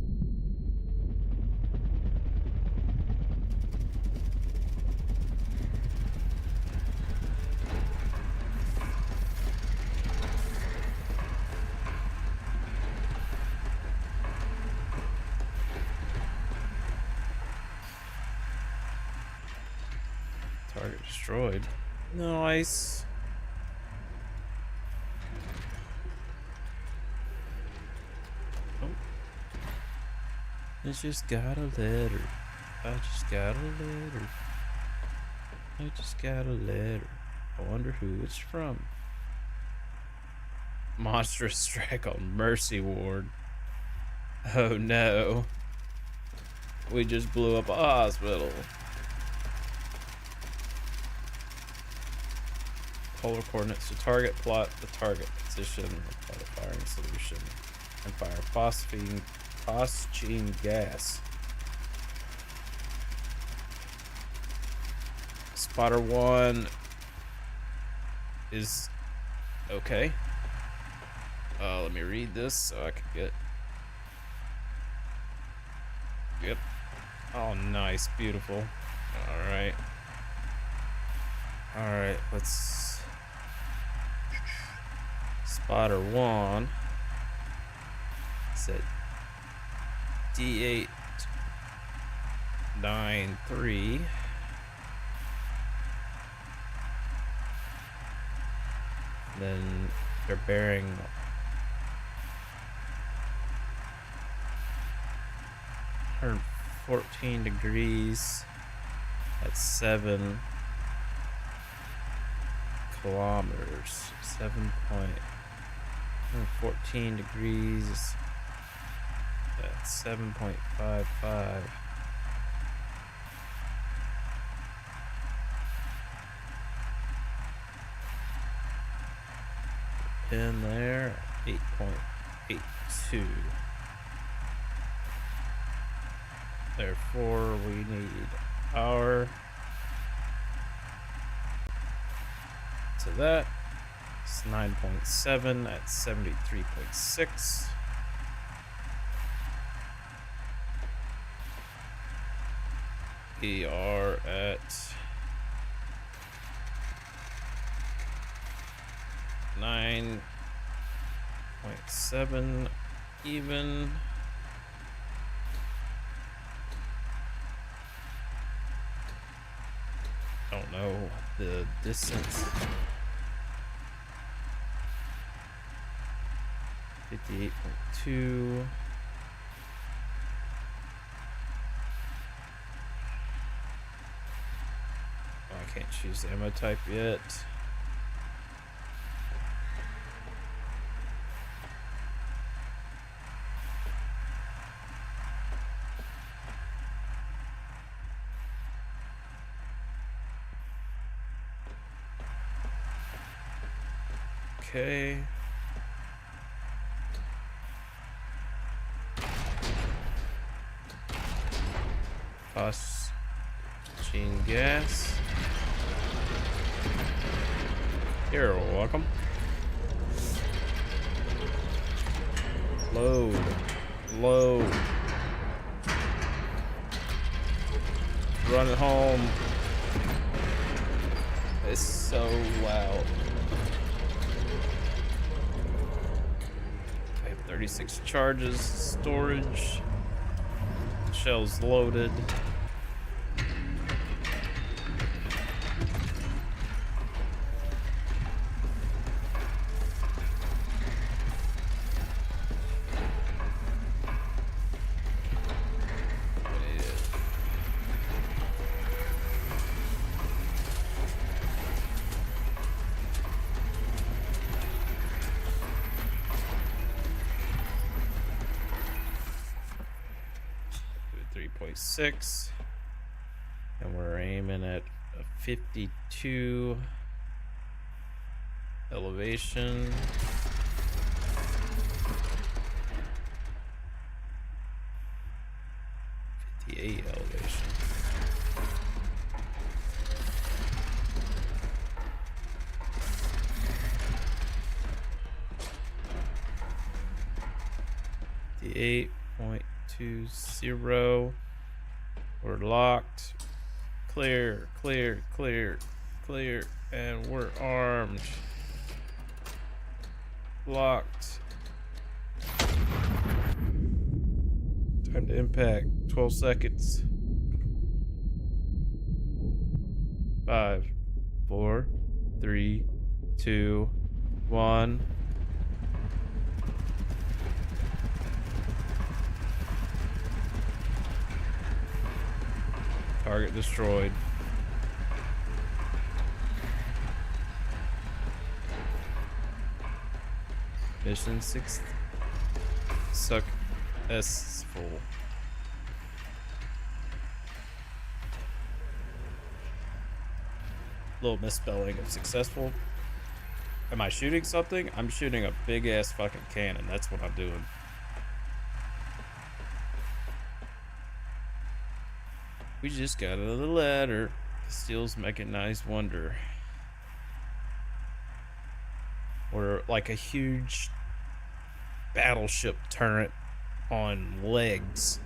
Target destroyed. Nice. Oh. I just got a letter. I just got a letter. I just got a letter. I wonder who it's from. Monstrous strike on Mercy Ward. Oh no. We just blew up a hospital. polar coordinates to target, plot the target position, apply the firing solution, and fire phosgene gas. Spotter 1 is okay. Let me read this so I can get. Yep. Oh, nice, beautiful. All right. All right, let's. Spotter 1 set D893. Then they're bearing 114 degrees at 7 kilometers. 114 degrees at 7.55. Pin there, 8.82. Therefore, we need our. So that is 9.7 at 73.6. We are at 9.7 even. Don't know the distance. 58.2. Oh, I can't choose the ammo type yet. Okay. Phosgene gas. You're welcome. Load. Load. Run it home. It's so loud. 36 charges, storage, shells loaded. .6, and we're aiming at a 52 elevation. .58 elevation. The 8.20. We're locked. Clear, clear, clear, clear, and we're armed. Locked. Time to impact. 12 seconds. 5, 4, 3, 2, 1. Target destroyed. Mission 6 successful. Little misspelling of successful. Am I shooting something? I'm shooting a big ass fucking cannon. That's what I'm doing. We just got another ladder. Castile's mechanized wonder. Or like a huge battleship turret on legs.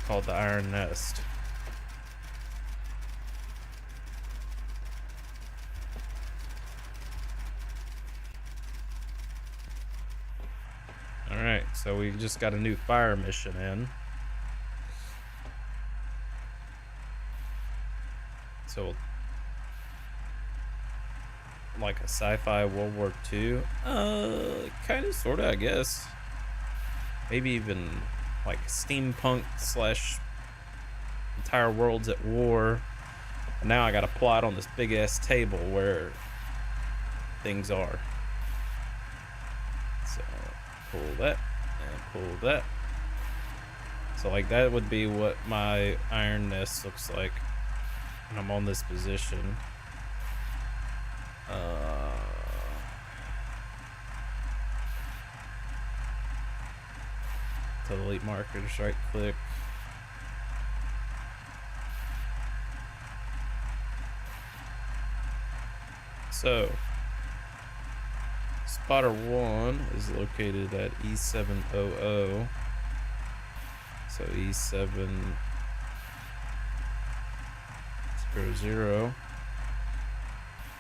Called the Iron Nest. Alright, so we just got a new fire mission in. So, like a sci-fi World War II? Kind of, sort of, I guess. Maybe even like steampunk / entire world's at war. And now I got a plot on this big ass table where things are. So pull that and pull that. So like that would be what my iron nest looks like when I'm on this position. To delete markers, right click. So, spotter 1 is located at E700. So E700.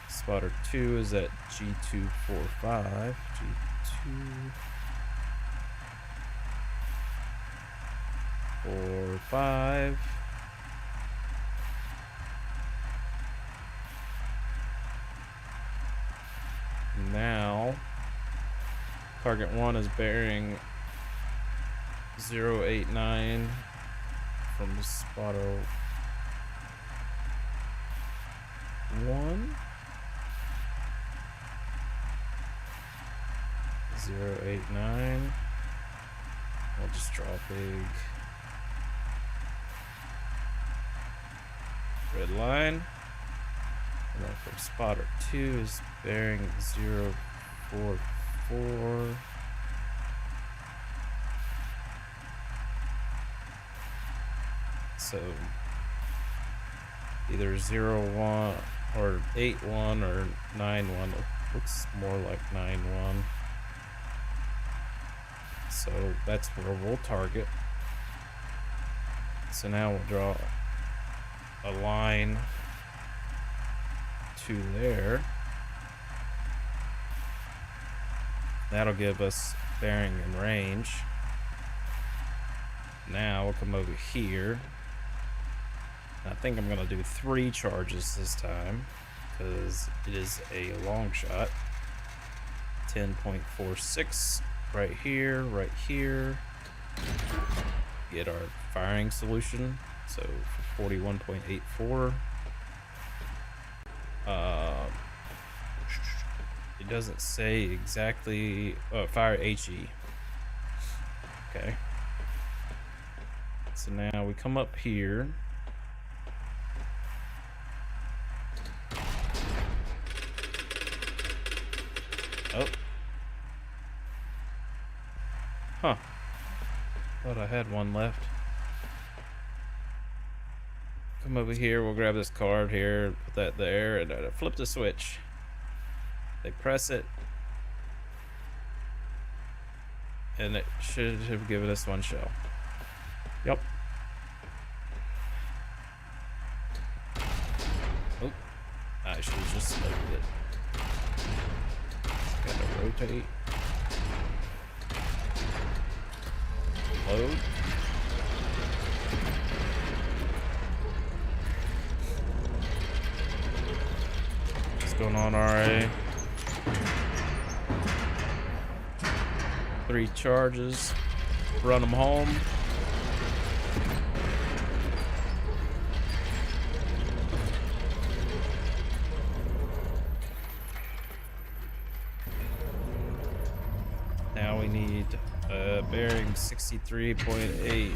Spotter 2 is at G245. G245. Now, target 1 is bearing 089 from spotter 1. 089. I'll just draw a big red line. And then from spotter 2 is bearing 044. So either 01 or 81 or 91. It looks more like 91. So that's where we'll target. So now we'll draw a line to there. That'll give us bearing and range. Now we'll come over here. I think I'm gonna do 3 charges this time because it is a long shot. 10.46 right here, right here. Get our firing solution. So for 41.84. It doesn't say exactly. Fire HE. Okay. So now we come up here. Oh. Huh. Thought I had one left. Come over here, we'll grab this card here, put that there, and flip the switch. They press it. And it should have given us 1 shell. Yep. Oh. I should have just loaded it. Gotta rotate. Load. What's going on, RA? 3 charges. Run them home. Now we need bearing 63.8.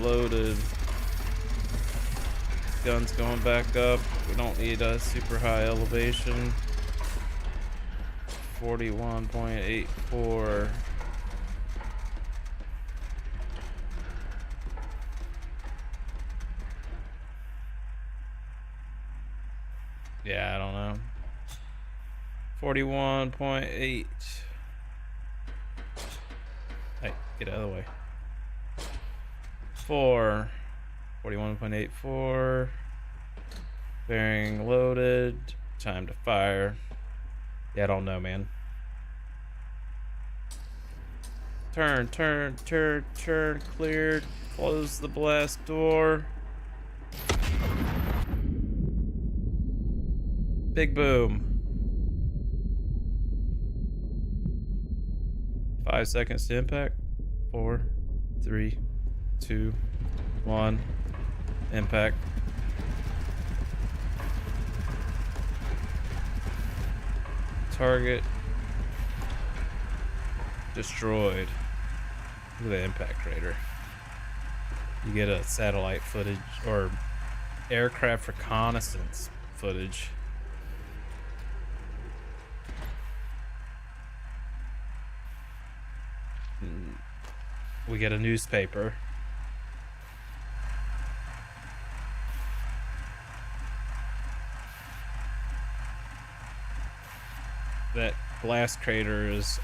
Loaded. Gun's going back up. We don't need a super high elevation. 41.84. Yeah, I don't know. 41.8. Hey, get out of the way. 41.84. Bearing loaded. Time to fire. Yeah, I don't know, man. Turn. Cleared. Close the blast door. Big boom. 5 seconds to impact. 4, 3, 2, 1. Impact. Target destroyed. Look at the impact crater. You get a satellite footage or aircraft reconnaissance footage. We get a newspaper. That blast crater is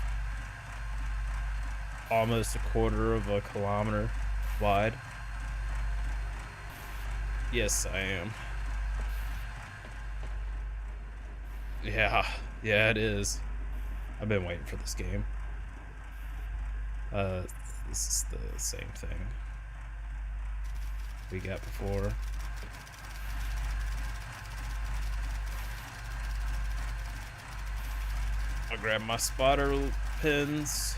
almost 1/4 of a kilometer wide. Yes, I am. Yeah, it is. I've been waiting for this game. This is the same thing we got before. I'll grab my spotter pins.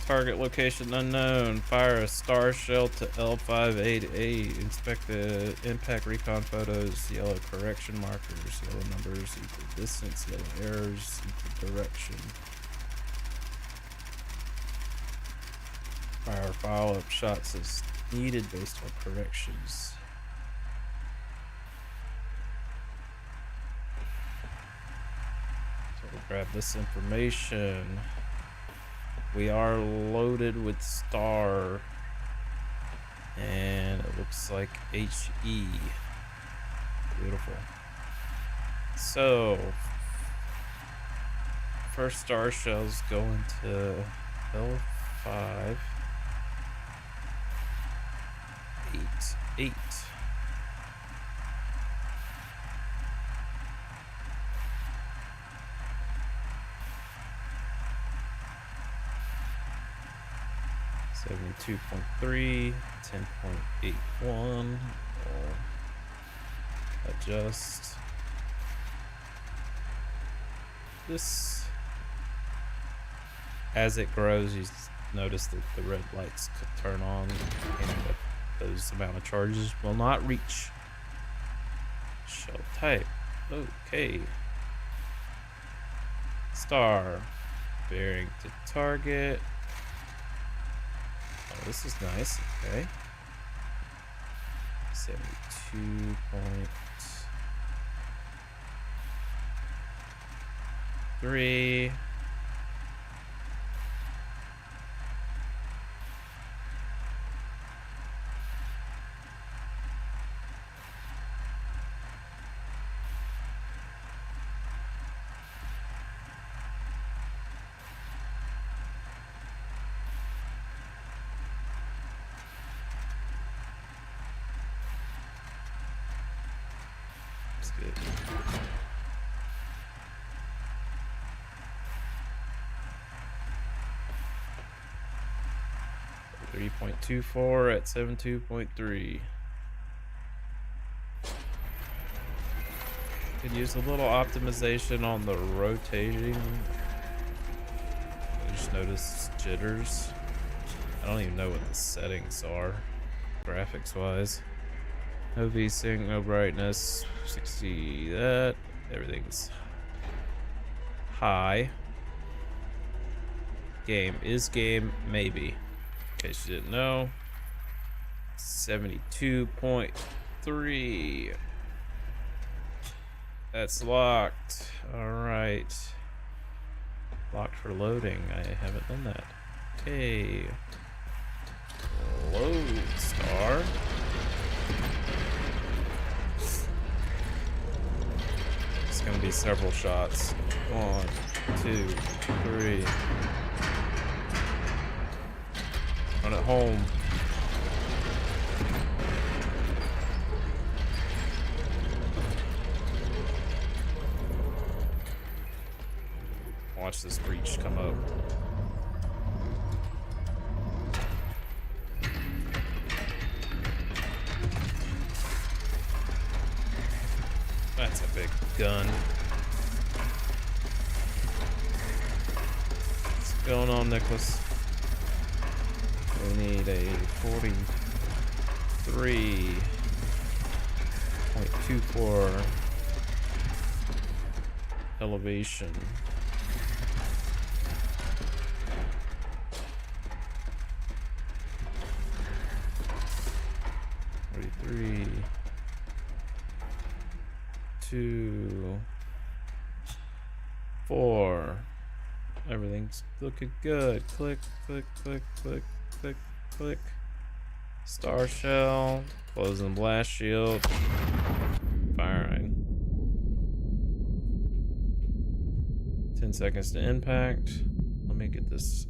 Target location unknown. Fire a star shell to L588. Inspect the impact recon photos. Yellow correction markers. Yellow numbers equal distance. Yellow errors equal direction. Fire follow-up shots as needed based on corrections. So we'll grab this information. We are loaded with star. And it looks like HE. Beautiful. So, first star shells go into L5. 8. .3, 10.81. Adjust this. As it grows, you notice that the red lights could turn on, and those amount of charges will not reach. Shell type. Okay. Star. Bearing to target. Oh, this is nice. Okay. 72.3. Good. 3.24 at 72.3. Could use a little optimization on the rotating just noticed jitters. I don't even know what the settings are, graphics wise. No VSync, no brightness, 60 that. Everything's high. Game is game, maybe. In case you didn't know. 72.3. That's locked. Alright. Locked for loading. I haven't done that. Okay. Load star. It's gonna be several shots. 1, 2, 3. Run it home. Watch this breach come up. That's a big gun. What's going on, Nicholas? We need a 43.24 elevation. Three, 2, 4. Everything's looking good. Click, click, click, click, click, click. Star shell. Closing blast shield. Firing. 10 seconds to impact. Let me get this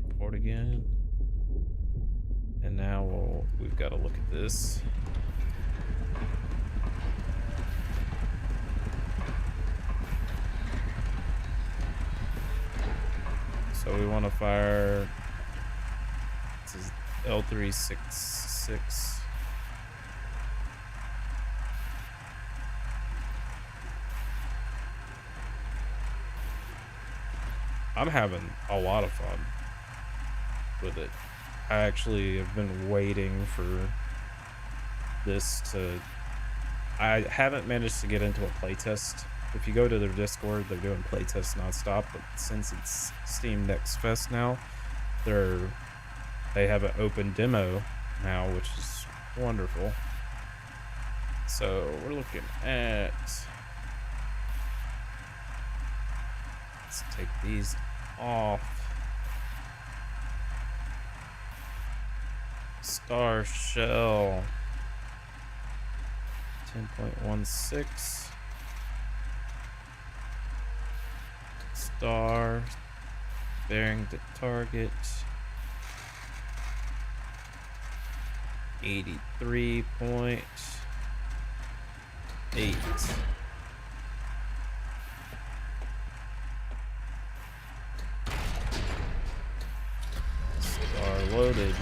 report again. And now we've got to look at this. So we want to fire. This is L366. I'm having a lot of fun with it. I actually have been waiting for this to... I haven't managed to get into a playtest. If you go to their Discord, they're doing playtests nonstop, but since it's Steam Next Fest now, they have an open demo now, which is wonderful. So we're looking at... Let's take these off. Star shell 10.16. Star bearing the target 83.8. Star loaded.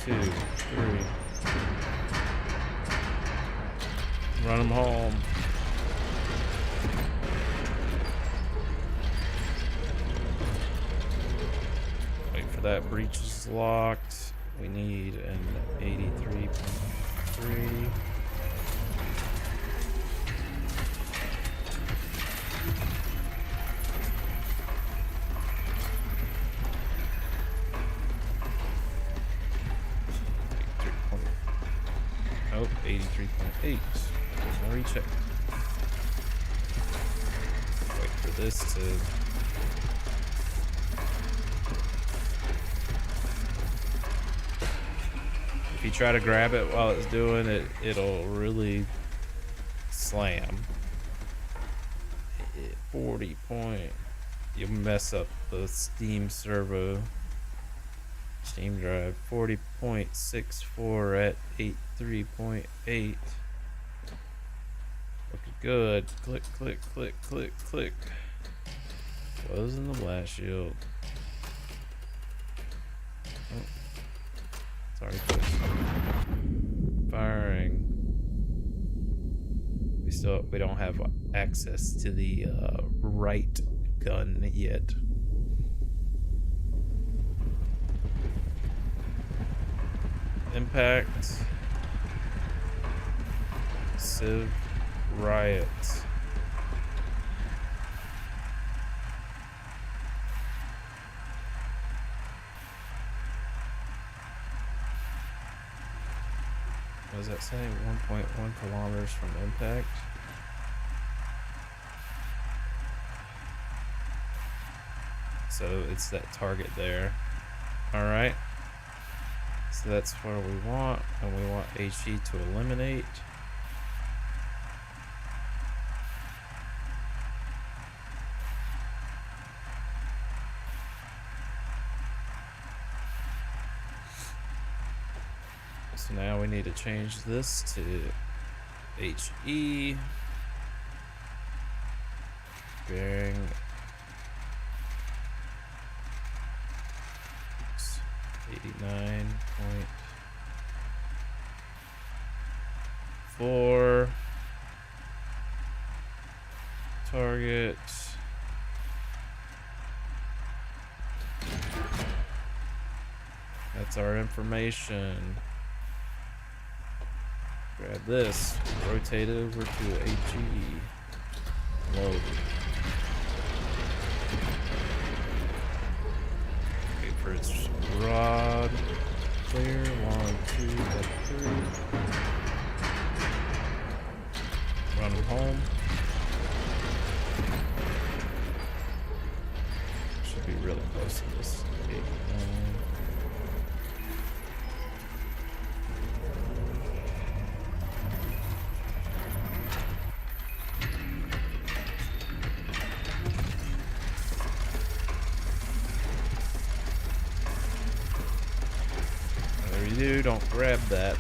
Two, 3. Run them home. Wait for that breach is locked. We need an 83.3. Oh, 83.8. I'll recheck. Wait for this to... If you try to grab it while it's doing it, it'll really slam. 40 point. You'll mess up the Steam servo. Steam drive 40.64 at 83.8. Looking good. Click, click, click, click, click. Closing the blast shield. Oh. It's already closed. Firing. we don't have access to the right gun yet. Impact. Civ Riot. What does that say? 1.1 kilometers from impact. So it's that target there. Alright. So that's what we want. And we want HE to eliminate. So now we need to change this to HE. Bearing 89.4. Target. That's our information. Grab this, rotate it over to HE. Load. Wait for its rod. Clear. 1, 2, 3. Run them home. Should be really close to this. 8, 9. Don't grab that.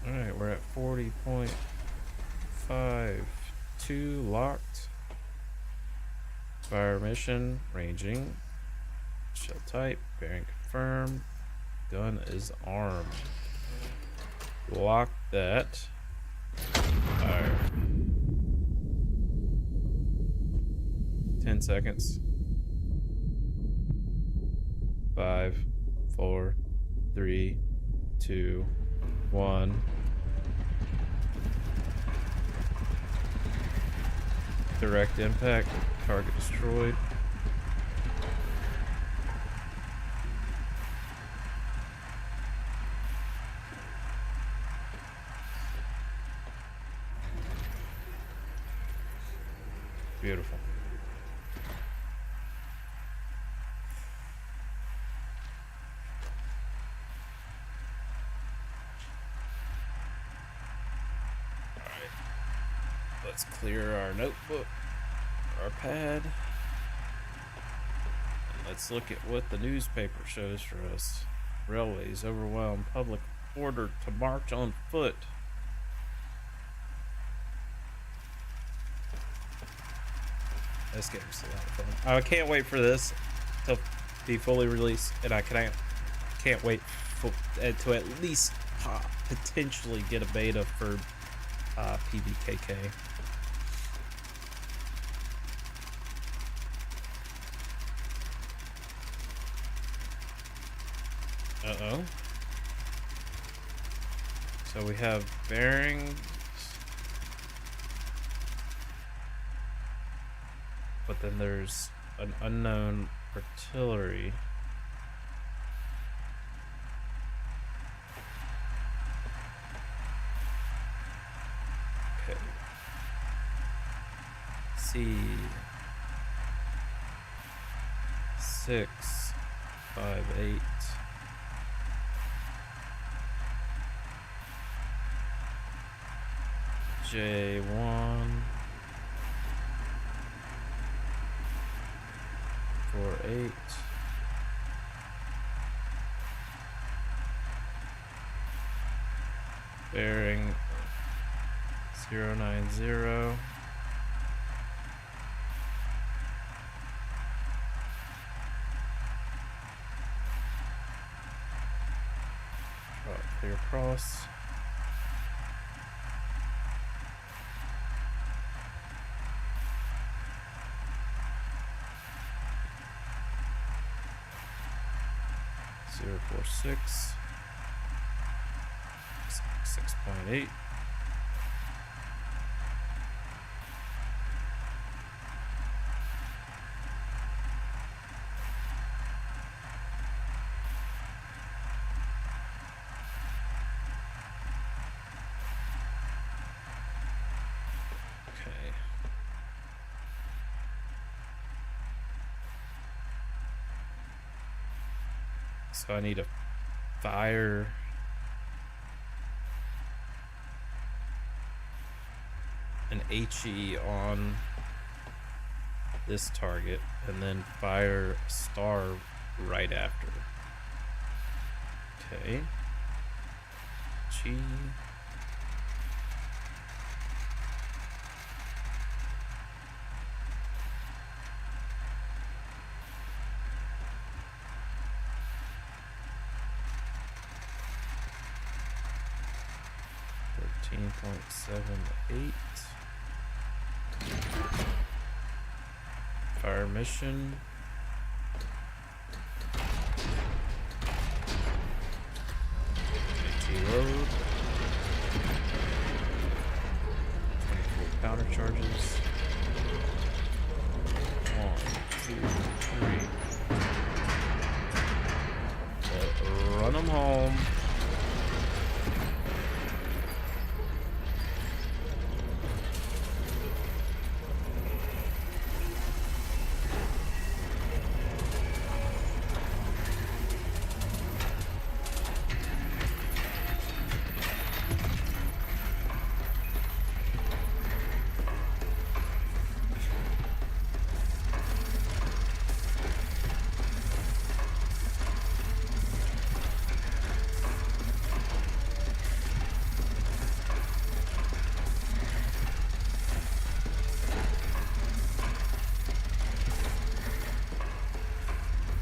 All right, we're at 40.52 locked. Fire mission, ranging, shell type, bearing confirmed. Gun is armed. Lock that. Fire. 10 seconds. 5, 4, 3, 2, 1. Direct impact. Target destroyed. Beautiful. All right. Let's clear our notebook, our pad. And let's look at what the newspaper shows for us. Railways overwhelm public order to march on foot. This game's a lot of fun. I can't wait for this to be fully released, and I can't wait to at least potentially get a beta for PBKK. Uh-oh. So we have bearings. But then there's an unknown artillery. Okay. C658. J1 48. Bearing 090. Draw a clear cross. Zero 46 6.8. Okay. So I need to fire an HE on this target and then fire a star right after. Okay. G. .78. Fire mission. AT load. 24 powder charges. 1, 2, 3. Run them home.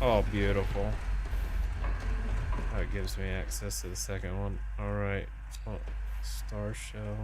Oh, beautiful. That gives me access to the second one. Alright. Oh, star shell.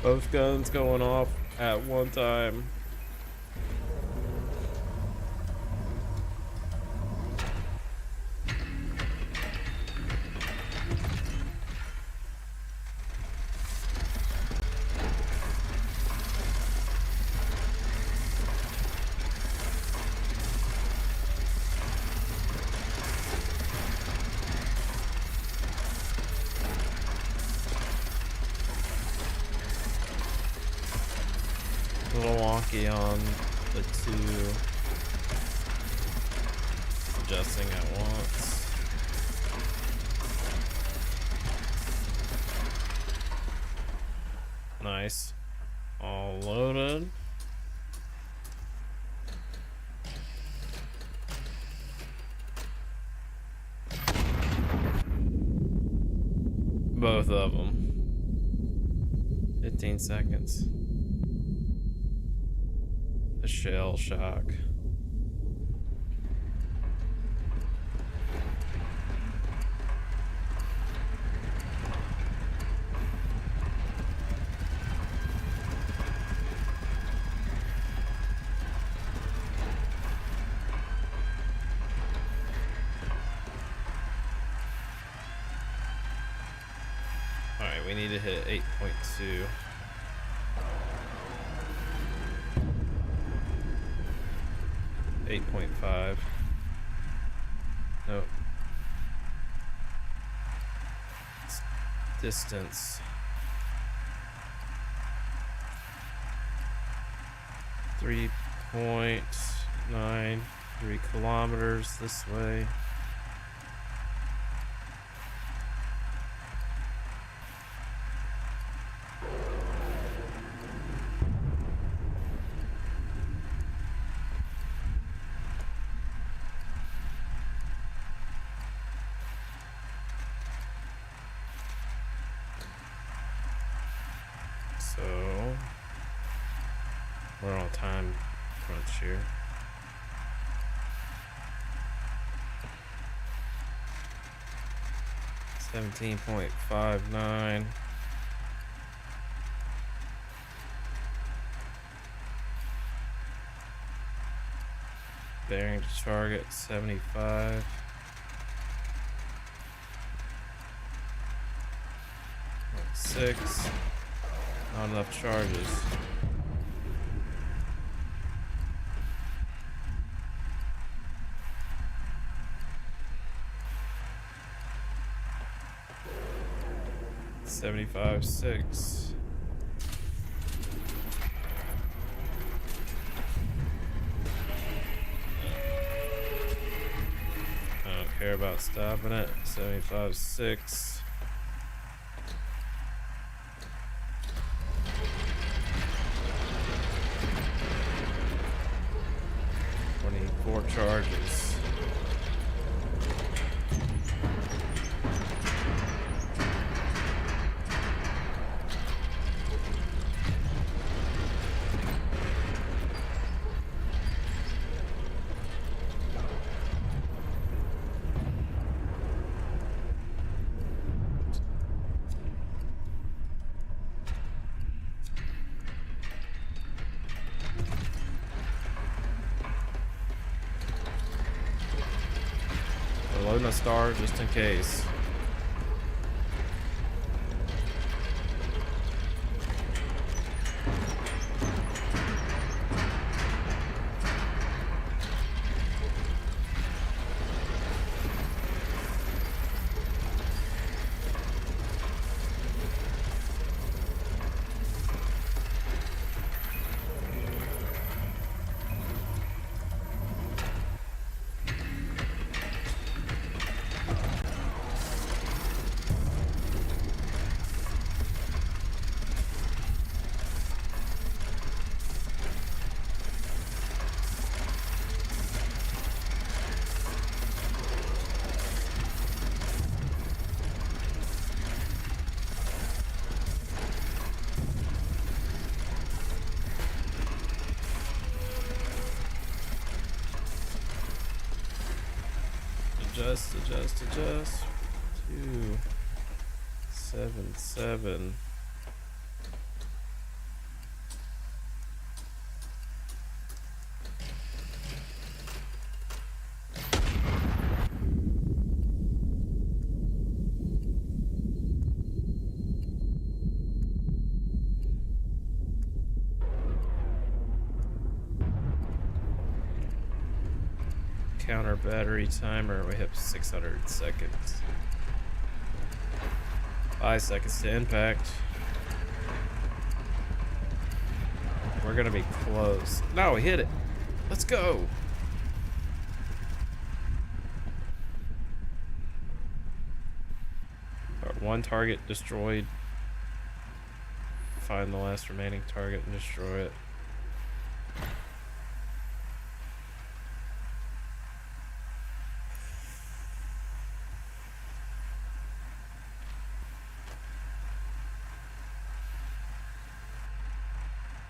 Both guns going off at one time. A little wonky on the two adjusting at once. Nice. All loaded. Both of them. 15 seconds. A shell shock. Alright, we need to hit 8.2. 8.5. Nope. Distance. 3.93 kilometers this way. So we're on time crunch here. $17.59. Bearing to target 75. Six. Not enough charges. $75.6. I don't care about stopping it. 75.6. Four charges. Loading a star just in case. Adjust. 277. Counter battery timer, we have 600 seconds. 5 seconds to impact. We're gonna be close. No, we hit it. Let's go. One target destroyed. Find the last remaining target and destroy it.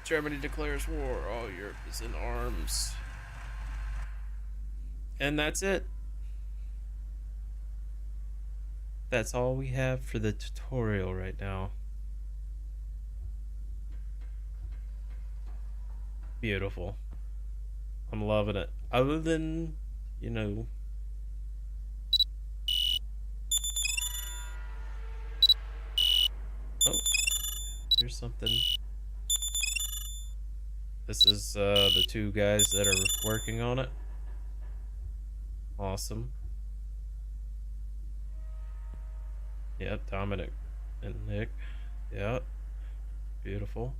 Germany declares war. All Europe is in arms. And that's it. That's all we have for the tutorial right now. Beautiful. I'm loving it. Other than, you know, oh, here's something. This is the two guys that are working on it. Awesome. Yep, Dominic and Nick. Yep. Beautiful.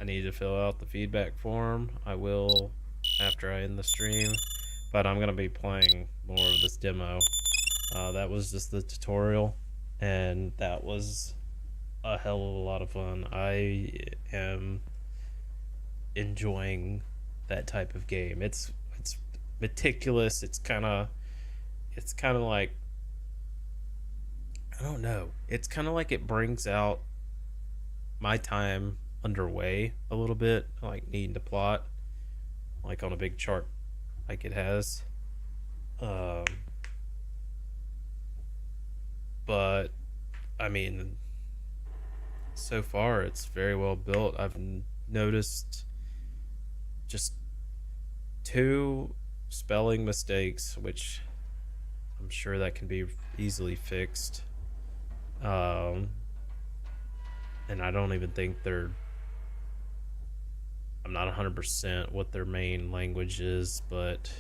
I need to fill out the feedback form. I will after I end the stream, but I'm gonna be playing more of this demo. That was just the tutorial, and that was a hell of a lot of fun. I am enjoying that type of game. It's meticulous. It's kind of like, I don't know. It's kind of like it brings out my time underway a little bit, like needing to plot, like on a big chart, like it has. But I mean, so far it's very well built. I've noticed just 2 spelling mistakes, which I'm sure that can be easily fixed. And I don't even think I'm not 100% what their main language is, but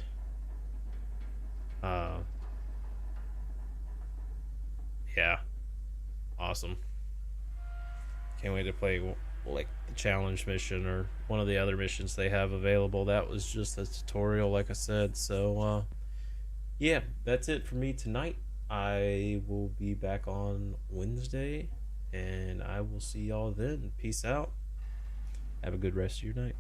yeah, awesome. Can't wait to play like the challenge mission or one of the other missions they have available. That was just a tutorial, like I said. So yeah, that's it for me tonight. I will be back on Wednesday, and I will see y'all then. Peace out. Have a good rest of your night.